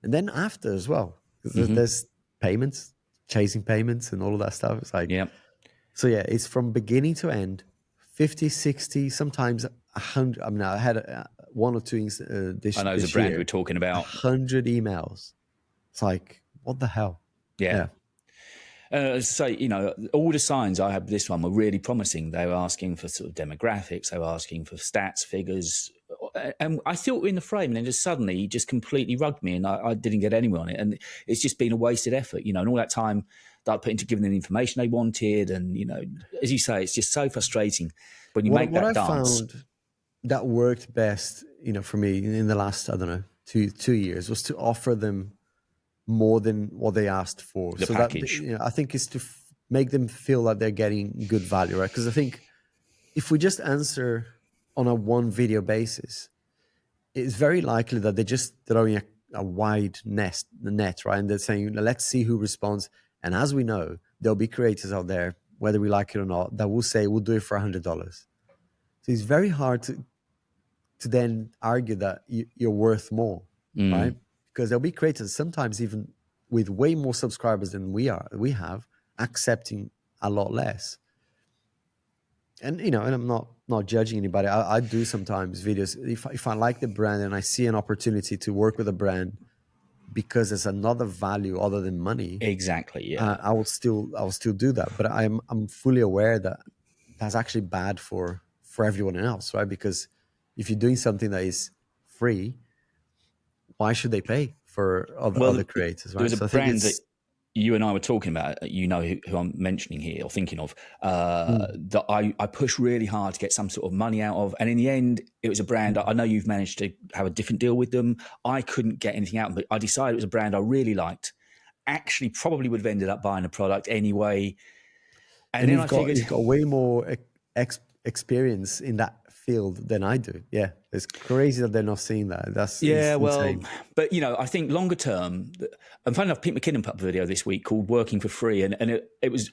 And then after as well. There's payments, chasing payments and all of that stuff. It's like, so yeah, it's from beginning to end, 50, 60, sometimes 100. I mean, I had one or two this I know there's a brand we're talking about. 100 emails. It's like, what the hell? Yeah. So, all the signs I had with this one were really promising. They were asking for sort of demographics. They were asking for stats, figures. And I thought we were in the frame, and then just suddenly he just completely rugged me and I didn't get anywhere on it. And it's just been a wasted effort, and all that time that I put into giving them the information they wanted. And, as you say, it's just so frustrating when you make that dance. What I found that worked best, for me in the last, I don't know, two years was to offer them more than what they asked for. The package. That, I think is to make them feel like they're getting good value, right? Because I think if we just answer on a one video basis, it's very likely that they're just throwing a wide net, right? And they're saying, let's see who responds. And as we know, there'll be creators out there, whether we like it or not, that will say, we'll do it for $100. So it's very hard to then argue that you're worth more, right? Because there'll be creators, sometimes even with way more subscribers than we have, accepting a lot less. And, and I'm not judging anybody. I do sometimes videos. If I like the brand and I see an opportunity to work with a brand because there's another value other than money. Exactly. Yeah. I will still do that. But I'm fully aware that that's actually bad for everyone else, right? Because if you're doing something that is free, why should they pay for other creators, right? There's a brand that you and I were talking about, who I'm mentioning here or thinking of, that I pushed really hard to get some sort of money out of. And in the end, it was a brand, I know you've managed to have a different deal with them. I couldn't get anything out of it. I decided it was a brand I really liked. actually probably would have ended up buying a product anyway. And then you've got way more experience in that field than I do. Yeah, it's crazy that they're not seeing that. That's insane. But I think longer term, and funny enough, Pete McKinnon put up a video this week called "Working for Free," and it was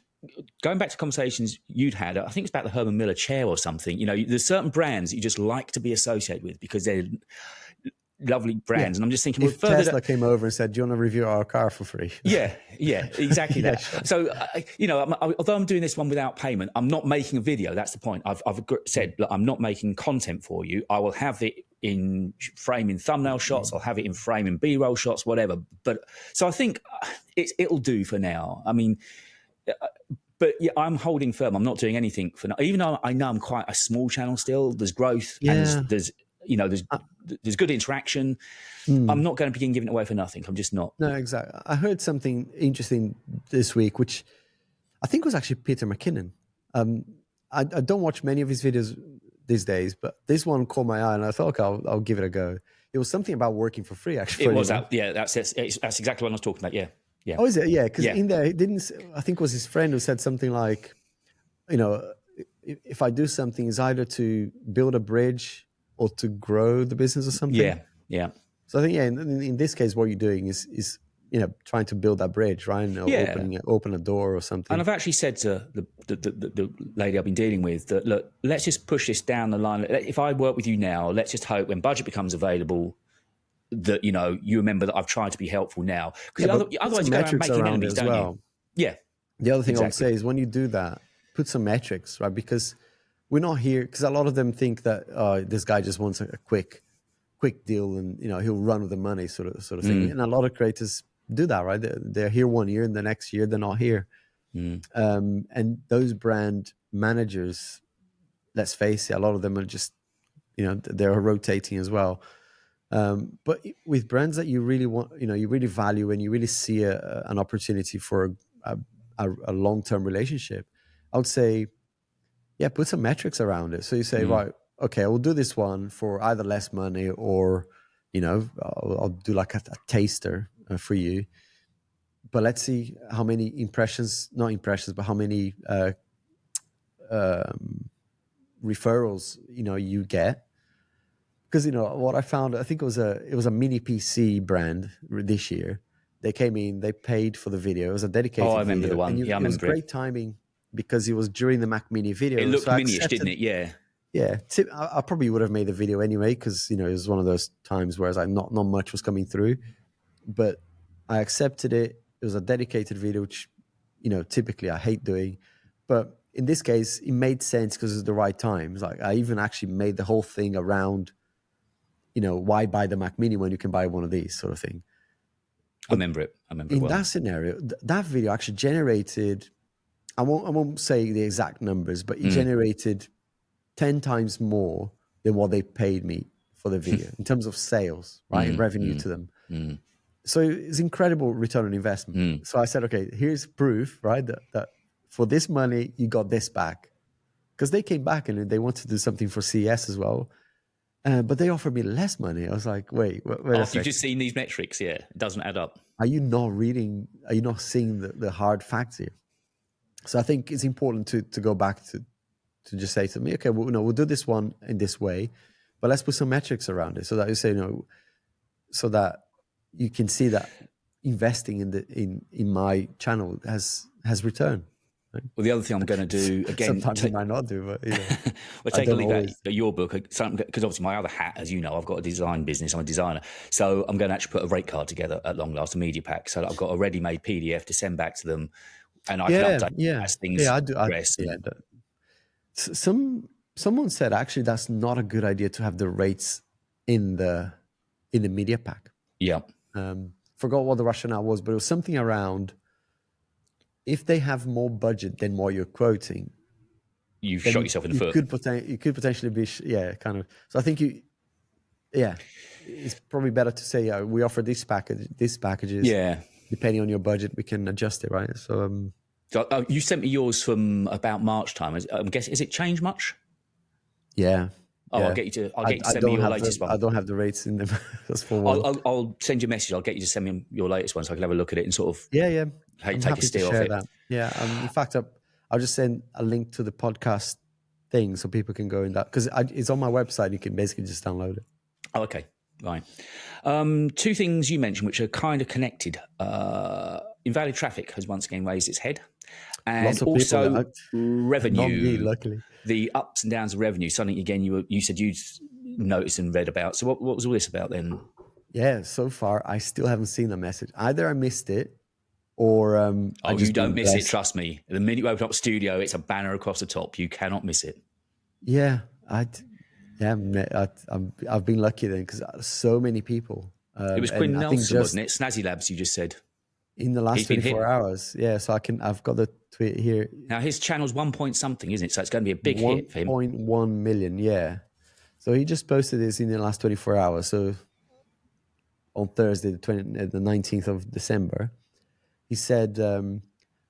going back to conversations you'd had. I think it's about the Herman Miller chair or something. There's certain brands that you just like to be associated with because they're lovely brands. And I'm just thinking, if Tesla came over and said, "Do you want to review our car for free?" Yeah, exactly that. Sure. So, although I'm doing this one without payment, I'm not making a video. That's the point. I've said, look, I'm not making content for you. I will have it in frame in thumbnail shots. I'll have it in frame in B-roll shots, whatever. But so I think it'll do for now. I mean, but yeah, I'm holding firm. I'm not doing anything for now. Even though I know I'm quite a small channel still, there's growth and there's good interaction. I'm not going to begin giving it away for nothing. I'm just not. No, exactly. I heard something interesting this week, which I think was actually Peter McKinnon. I don't watch many of his videos these days, but this one caught my eye, and I thought, okay, I'll give it a go. It was something about working for free, actually. It was that. Yeah, that's exactly what I was talking about. Yeah. Oh, is it? Yeah, because in there, it didn't. I think it was his friend who said something like, if I do something, it's either to build a bridge or to grow the business or something. Yeah. So I think, in this case, what you're doing is trying to build that bridge, right? Open a door or something. And I've actually said to the lady I've been dealing with that, look, let's just push this down the line. If I work with you now, let's just hope when budget becomes available that, you remember that I've tried to be helpful now. Because otherwise you go around making enemies, don't you? Yeah. The other thing I would say is when you do that, put some metrics, right? Because we're not here, because a lot of them think that this guy just wants a quick deal and, he'll run with the money sort of thing. And a lot of creators do that, right? They're here 1 year and the next year they're not here. And those brand managers, let's face it, a lot of them are just, they're rotating as well. But with brands that you really want, you really value and you really see an opportunity for a long-term relationship, I would say, put some metrics around it. So you say, right, okay, I will do this one for either less money or, I'll do like a taster for you. But let's see how many not impressions, but how many referrals, you get. Because, what I found, I think it was a mini PC brand this year. They came in, they paid for the video. It was a dedicated video. I remember the one. And it was great timing because it was during the Mac Mini video. It looked mini-ish, didn't it? Yeah. Yeah. I probably would have made the video anyway because, it was one of those times where not much was coming through. But I accepted it. It was a dedicated video, which, typically I hate doing. But in this case, it made sense because it was the right time. It's like I even actually made the whole thing around, why buy the Mac Mini when you can buy one of these sort of thing. I remember it. In that scenario, that video actually generated, I won't say the exact numbers, but it generated 10 times more than what they paid me for the video in terms of sales, right? Revenue to them. So it's incredible return on investment. So I said, okay, here's proof, right? That for this money, you got this back. Because they came back and they wanted to do something for CES as well. But they offered me less money. I was like, wait After you've just seen these metrics, it doesn't add up. Are you not seeing the hard facts here? So I think it's important to go back to just say to me, okay, we'll do this one in this way, but let's put some metrics around it so that you say, so that you can see that investing in my channel has return. Right? Well, the other thing I'm going to do again, sometimes you might not do, but well, take a look at your book because obviously my other hat, as you know, I've got a design business. I'm a designer, so I'm going to actually put a rate card together at long last, a media pack, so that I've got a ready-made PDF to send back to them, and I can update as things progress. Someone said actually that's not a good idea to have the rates in the media pack. Yeah. Forgot what the rationale was, but it was something around if they have more budget than what you're quoting, you've shot yourself in the foot. You could potentially be, kind of. So I think it's probably better to say we offer these packages. Yeah. Depending on your budget, we can adjust it, right? So you sent me yours from about March time. I'm guessing, has it changed much? Yeah. Oh, Yeah. I'll get you to send me your latest I one. don't have the rates in them. That's for one. I'll send you a message. I'll get you to send me your latest one so I can have a look at it and sort of Yeah. I'm take a happy to steer off share it. that. Yeah. In fact, I'll just send a link to the podcast thing so people can go in that, because it's on my website. You can basically just download it. Oh, okay. Right. Two things you mentioned which are kind of connected. Invalid traffic has once again raised its head. And Lots of people, also not me, revenue, luckily. the ups and downs of revenue, something again you said you'd noticed and read about. So what was all this about then? Yeah, so far I still haven't seen the message. Either I missed it, or I You just don't been miss it, blessed. trust me. The minute you open up Studio, it's a banner across the top. You cannot miss it. Yeah, I've been lucky then, because so many people. It was And Quinn I think Nelson, just wasn't it? Snazzy Labs, you just said. in the last He's been 24 hit. hours, yeah. So I've got the tweet here. Now his channel's 1 point something, isn't it? So it's going to be a big hit for him. 1.1 million, yeah. So he just posted this in the last 24 hours. So on Thursday, the 19th of December, he said,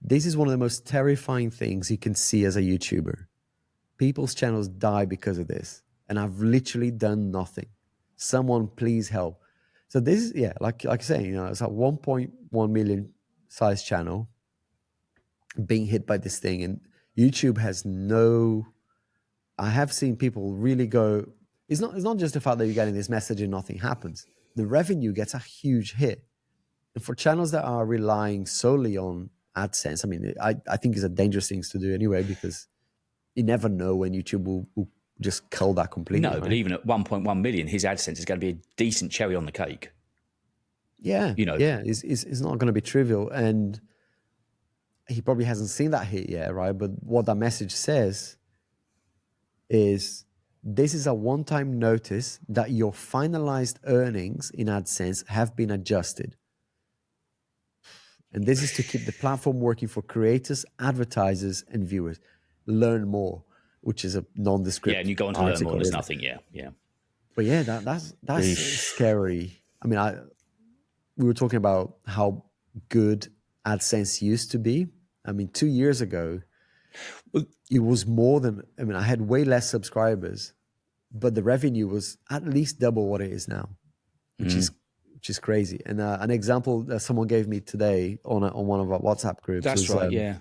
"This is one of the most terrifying things you can see as a YouTuber. People's channels die because of this, and I've literally done nothing. Someone please help." So this is, yeah, like I say, it's a 1.1 million size channel being hit by this thing, and YouTube has no. I have seen people really go. It's not just the fact that you're getting this message and nothing happens. The revenue gets a huge hit, and for channels that are relying solely on AdSense, I mean, I think it's a dangerous thing to do anyway, because you never know when YouTube will just cull that completely. No, right? but even at 1.1 million, his AdSense is going to be a decent cherry on the cake. Yeah, it's not going to be trivial, and he probably hasn't seen that hit yet, right? But what that message says is, this is a one-time notice that your finalized earnings in AdSense have been adjusted. And this is to keep the platform working for creators, advertisers, and viewers. Learn more, which is a nondescript. Yeah, and you go on to article, learn more, and there's isn't it? nothing. Yeah. But yeah, that's scary. I mean, we were talking about how good AdSense used to be. I mean, 2 years ago, it was more than. I mean, I had way less subscribers, but the revenue was at least double what it is now, which is crazy. And an example that someone gave me today on one of our WhatsApp groups That's was, right, yeah.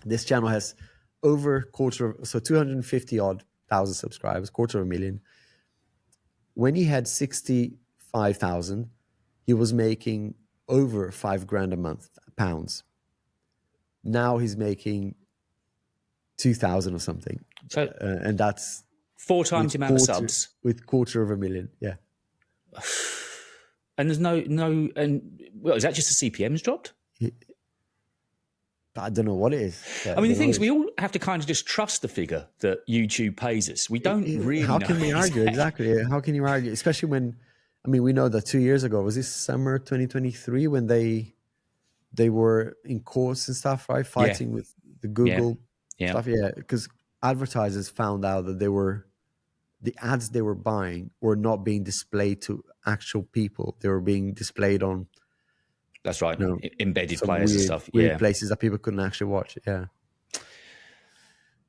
this channel has over 250,000 subscribers, 250,000. When he had 65,000, he was making over £5,000 a month, pounds. Now he's making 2,000 or something, So and that's 4 times the amount of subs. with 250,000. Yeah. And there's no, and well, is that just the CPMs dropped? I don't know what it is. I mean, the thing is, we all have to kind of just trust the figure that YouTube pays us. We don't really How know. can we argue? Exactly. How can you argue? Especially when, I mean, we know that 2 years ago, was this summer 2023, when they were in courts and stuff, right? Fighting with the Google stuff. Yeah. Because advertisers found out that the ads they were buying were not being displayed to actual people. They were being displayed on. That's right. Embedded Some players and stuff. Weird places that people couldn't actually watch. Yeah.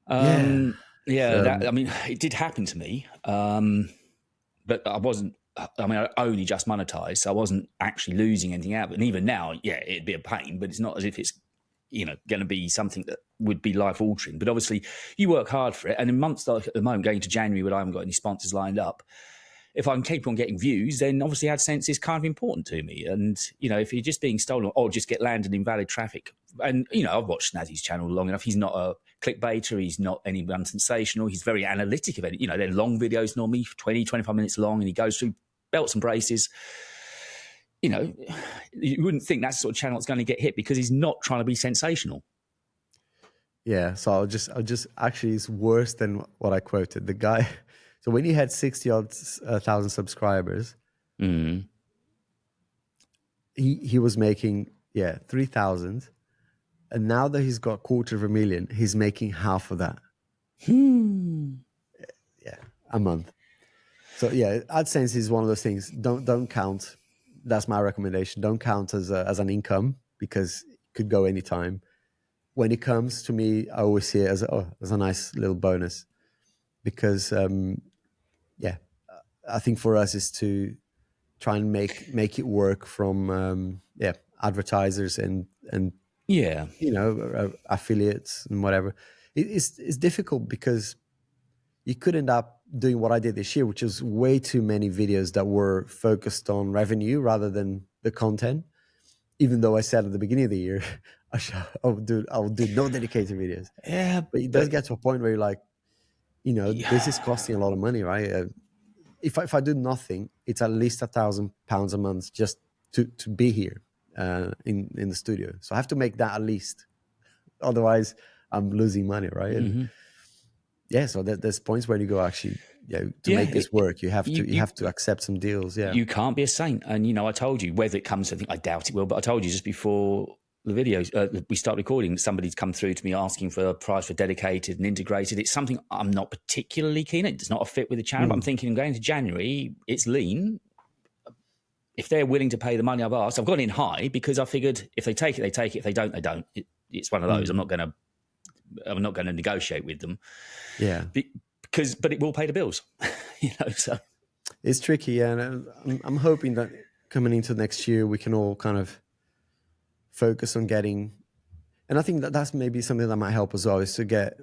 I mean, it did happen to me, but I wasn't. I mean, I only just monetized, so I wasn't actually losing anything out. And even now, yeah, it'd be a pain, but it's not as if it's going to be something that would be life altering. But obviously, you work hard for it, and in months like at the moment, going to January, when I haven't got any sponsors lined up, if I can keep on getting views, then obviously AdSense is kind of important to me. And, if you're just being stolen or just get landed invalid traffic, and, I've watched Snazzy's channel long enough. He's not a clickbaiter. He's not anyone sensational. He's very analytic of it. They're long videos normally, 20, 25 minutes long, and he goes through belts and braces. You wouldn't think that's the sort of channel that's going to get hit because he's not trying to be sensational. Yeah. So I'll just actually, it's worse than what I quoted. The guy, so when he had 60,000 subscribers, he was making 3,000, and now that he's got 250,000, he's making half of that. Yeah, a month. So yeah, AdSense is one of those things. Don't count. That's my recommendation. Don't count as an income, because it could go anytime. When it comes to me, I always see it as a nice little bonus, because yeah, I think for us is to try and make it work from advertisers and Yeah. affiliates and whatever. It's difficult because you could end up doing what I did this year, which is way too many videos that were focused on revenue rather than the content. Even though I said at the beginning of the year, I would do no dedicated videos. Yeah. But it does get to a point where you're like, this is costing a lot of money, right? If I do nothing, it's at least £1,000 a month just to be here in the studio. So I have to make that at least. Otherwise, I'm losing money, right? And so there's points where you go, actually, to make this work, you have to accept some deals. Yeah, you can't be a saint. And I told you, whether it comes, I think I doubt it will, but I told you just before the videos we start recording, somebody's come through to me asking for a price for dedicated and integrated. It's something I'm not particularly keen on. It's not a fit with the channel. But I'm thinking, going into January, it's lean. If they're willing to pay the money I've asked, I've gone in high because I figured if they take it, they take it. If they don't, they don't. It's one of those. I'm not going to negotiate with them. Yeah, but it will pay the bills. So it's tricky, and I'm hoping that coming into next year we can all kind of focus on getting, and I think that's maybe something that might help as well, is to get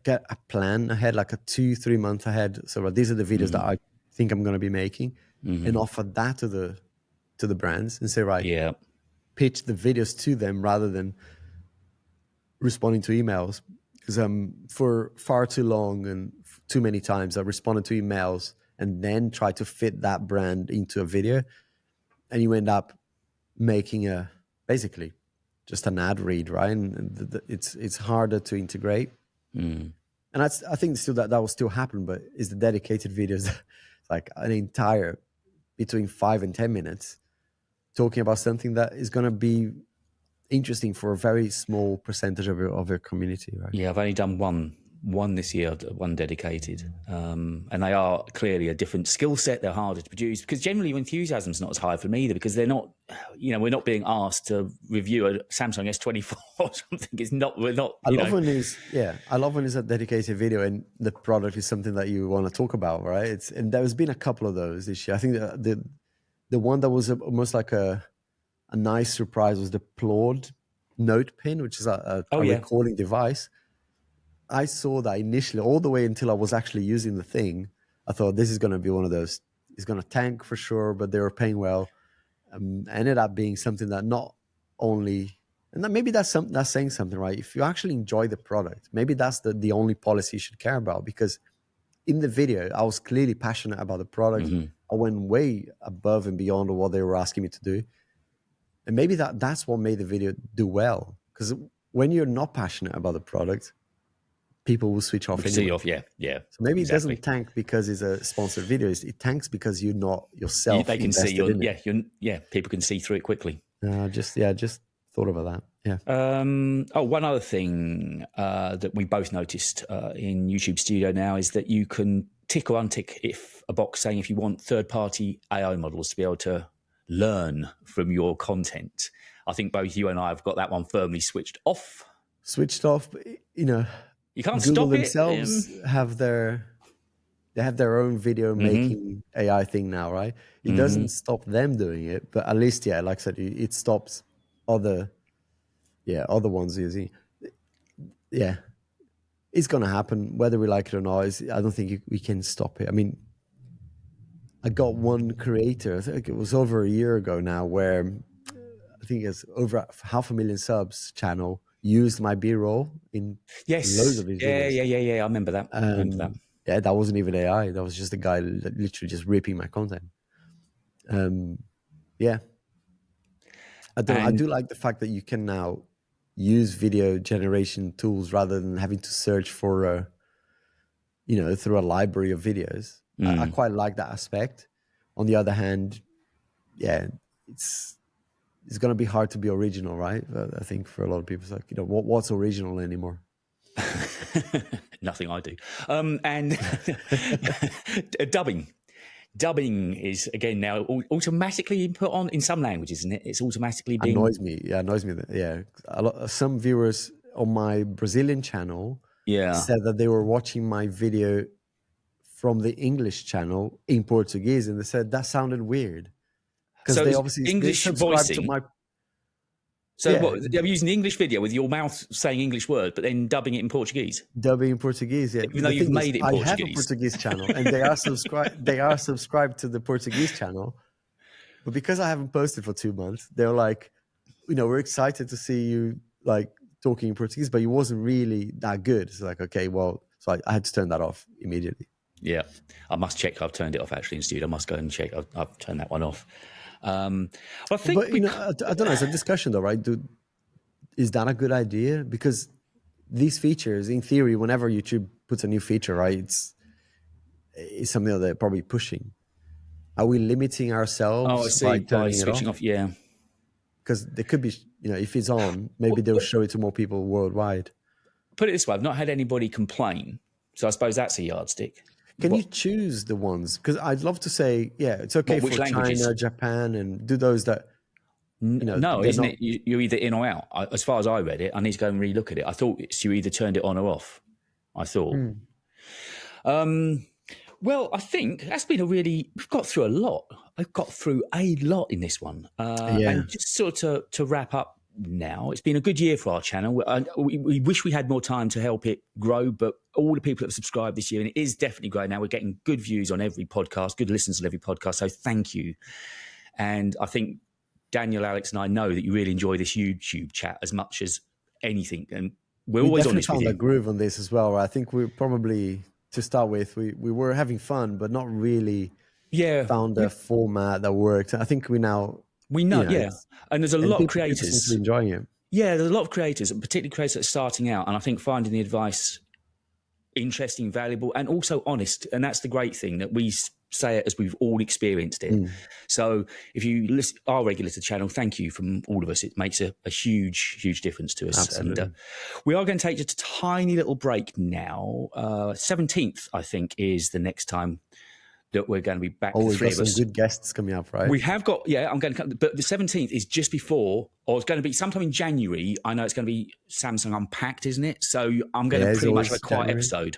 a plan ahead, like a 2-3 month ahead. So these are the videos that I think I'm going to be making, and offer that to the brands and say, right, pitch the videos to them rather than responding to emails. Because for far too long and too many times I responded to emails and then try to fit that brand into a video, and you end up making basically just an ad read, right? And it's harder to integrate. And I think still that will still happen, but is the dedicated videos like an entire between 5 and 10 minutes talking about something that is going to be interesting for a very small percentage of your community, right? Yeah, I've only done one this year, one dedicated, and they are clearly a different skill set. They're harder to produce because generally enthusiasm's not as high for me either, because they're not, we're not being asked to review a Samsung S25 or something. It's not, we're not. I love when it's a dedicated video and the product is something that you want to talk about, right? And there's been a couple of those this year. I think the one that was almost like a nice surprise was the Plord Note Pen, which is a recording device. I saw that initially, all the way until I was actually using the thing. I thought this is going to be one of those. It's going to tank for sure, but they were paying well. Ended up being something that not only, and maybe that's saying something, right? If you actually enjoy the product, maybe that's the only policy you should care about. Because in the video, I was clearly passionate about the product. I went way above and beyond what they were asking me to do. And maybe that's what made the video do well. Because when you're not passionate about the product, people will switch off anyway. Yeah. So maybe it doesn't tank because it's a sponsored video. It tanks because you're not yourself. They can see people can see through it quickly. Just thought about that. Yeah. One other thing that we both noticed in YouTube Studio now is that you can tick or untick a box saying if you want third-party AI models to be able to learn from your content. I think both you and I have got that one firmly switched off. But, you can't Google stop themselves have their own video making AI thing now, right? It doesn't stop them doing it, but at least, like I said, it stops other ones using. Yeah, it's gonna happen whether we like it or not. I don't think we can stop it. I mean, I got one creator, I think it was over a year ago now, where I think it's over 500,000 subs channel used my B-roll in loads of his videos. Yeah. I remember that. Yeah, that wasn't even AI. That was just a guy literally just ripping my content. Yeah. I do like the fact that you can now use video generation tools rather than having to search for through a library of videos. I quite like that aspect. On the other hand, it's going to be hard to be original, right? I think for a lot of people, it's like, what's original anymore? Nothing I do. And Dubbing is, again, now automatically input on in some languages, isn't it? It's automatically being... Annoys me. Yeah, annoys me. Yeah. Some viewers on my Brazilian channel said that they were watching my video from the English channel in Portuguese, and they said that sounded weird because So they it's obviously English subscribe to voicing? my. So Yeah. what, they're using the English video with your mouth saying English word, but then dubbing it in Portuguese? Dubbing in Portuguese, yeah. Even though you've made it in I have a Portuguese. Portuguese channel, and they are subscribed. They are subscribed to the Portuguese channel, but because I haven't posted for 2 months, they're like, we're excited to see you like talking in Portuguese, but it wasn't really that good. It's like, okay, well, so I had to turn that off immediately. Yeah, I must check. I've turned it off actually in studio. I must go and check. I've turned that one off. I think, But I don't know. It's a discussion, though, right? Is that a good idea? Because these features, in theory, whenever YouTube puts a new feature, right, it's something that they're probably pushing. Are we limiting ourselves? oh, I see. By turning switching it off, yeah. Because there could be, if it's on, maybe they'll show it to more people worldwide. Put it this way: I've not had anybody complain, so I suppose that's a yardstick. Can you choose the ones? Because I'd love to say, yeah, it's okay for China, Japan, and do those that. No, isn't it? You're either in or out. As far as I read it, I need to go and relook at it. I thought you either turned it on or off. I thought. Well, I think that's been we've got through a lot. I've got through a lot in this one. And just sort of to wrap up now, it's been a good year for our channel. We wish we had more time to help it grow, but all the people that have subscribed this year, and it is definitely growing now. We're getting good views on every podcast, good listens on every podcast. So thank you. And I think Daniel, Alex, and I know that you really enjoy this YouTube chat as much as anything. And we're always honest with you. We definitely found a groove on this as well. Right? I think we're probably, to start with, we were having fun, but not really found a format that worked. I think we know. And there's a lot of creators enjoying it. Yeah, there's a lot of creators, and particularly creators that are starting out. And I think finding the advice interesting, valuable, and also honest. And that's the great thing, that we say it as we've all experienced it. So if you are regular to the channel, thank you from all of us. It makes a huge, huge difference to us. Absolutely. And we are going to take just a tiny little break now. 17th, I think, is the next time that we're going to be back. We've got some good guests coming up, right? We have got, I'm going to, but the 17th is just before, or it's going to be sometime in January. I know it's going to be Samsung Unpacked, isn't it? So I'm going to pretty much have a quiet episode.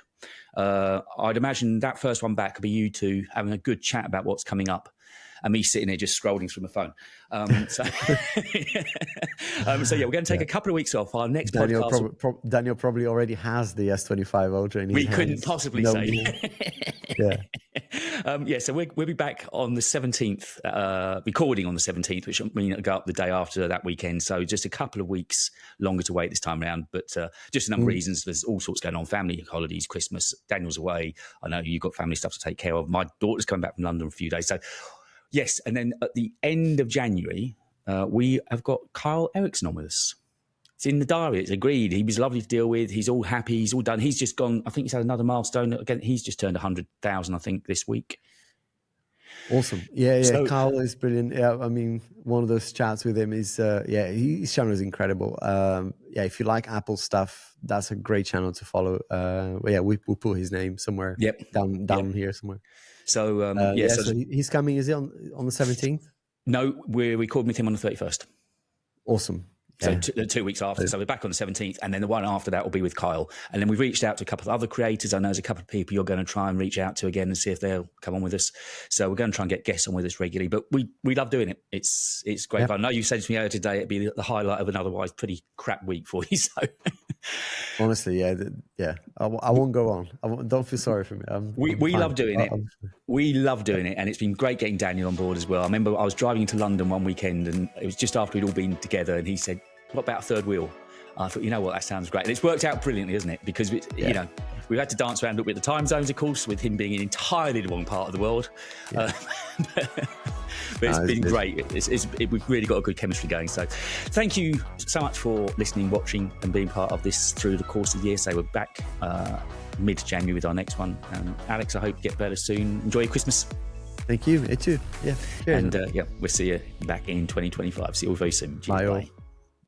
I'd imagine that first one back could be you two having a good chat about what's coming up, and me sitting there just scrolling through my phone. So we're going to take a couple of weeks off. Our next podcast. Daniel probably already has the S25 Ultra in his hands. Couldn't possibly say. So we'll be back on the 17th, recording on the 17th, which I mean, it'll go up the day after that weekend. So just a couple of weeks longer to wait this time around. But just a number of reasons. There's all sorts going on: family holidays, Christmas. Daniel's away. I know you've got family stuff to take care of. My daughter's coming back from London for a few days. So yes, and then at the end of January, we have got Kyle Eriksson on with us. It's in the diary. It's agreed. He was lovely to deal with. He's all happy. He's all done. He's just gone. I think he's had another milestone. Again, he's just turned 100,000, I think, this week. Awesome. Yeah. So, Kyle is brilliant. Yeah, I mean, one of those chats with him is, his channel is incredible. If you like Apple stuff, that's a great channel to follow. We'll put his name somewhere down here somewhere. So, so he's coming. Is he on the 17th? No, we're recording with him on the 31st. Awesome. So 2 weeks after. So we're back on the 17th, and then the one after that will be with Kyle. And then we've reached out to a couple of other creators. I know there's a couple of people you're going to try and reach out to again and see if they'll come on with us. So we're going to try and get guests on with us regularly. But we love doing it. It's great fun. I know you said to me earlier today it'd be the highlight of an otherwise pretty crap week for you. So honestly, I won't go on. Don't feel sorry for me. We love doing it. We love doing it, and it's been great getting Daniel on board as well. I remember I was driving into London one weekend, and it was just after we'd all been together, and he said, "What about a third wheel?" I thought, you know what, that sounds great. And it's worked out brilliantly, isn't it? Because, we've had to dance around with the time zones, of course, with him being in entirely the wrong part of the world. But it's been great. We've really got a good chemistry going. So thank you so much for listening, watching, and being part of this through the course of the year. So we're back mid-January with our next one. Alex, I hope you get better soon. Enjoy your Christmas. Thank you. You too. Yeah. Cheers. And we'll see you back in 2025. See you all very soon. Bye.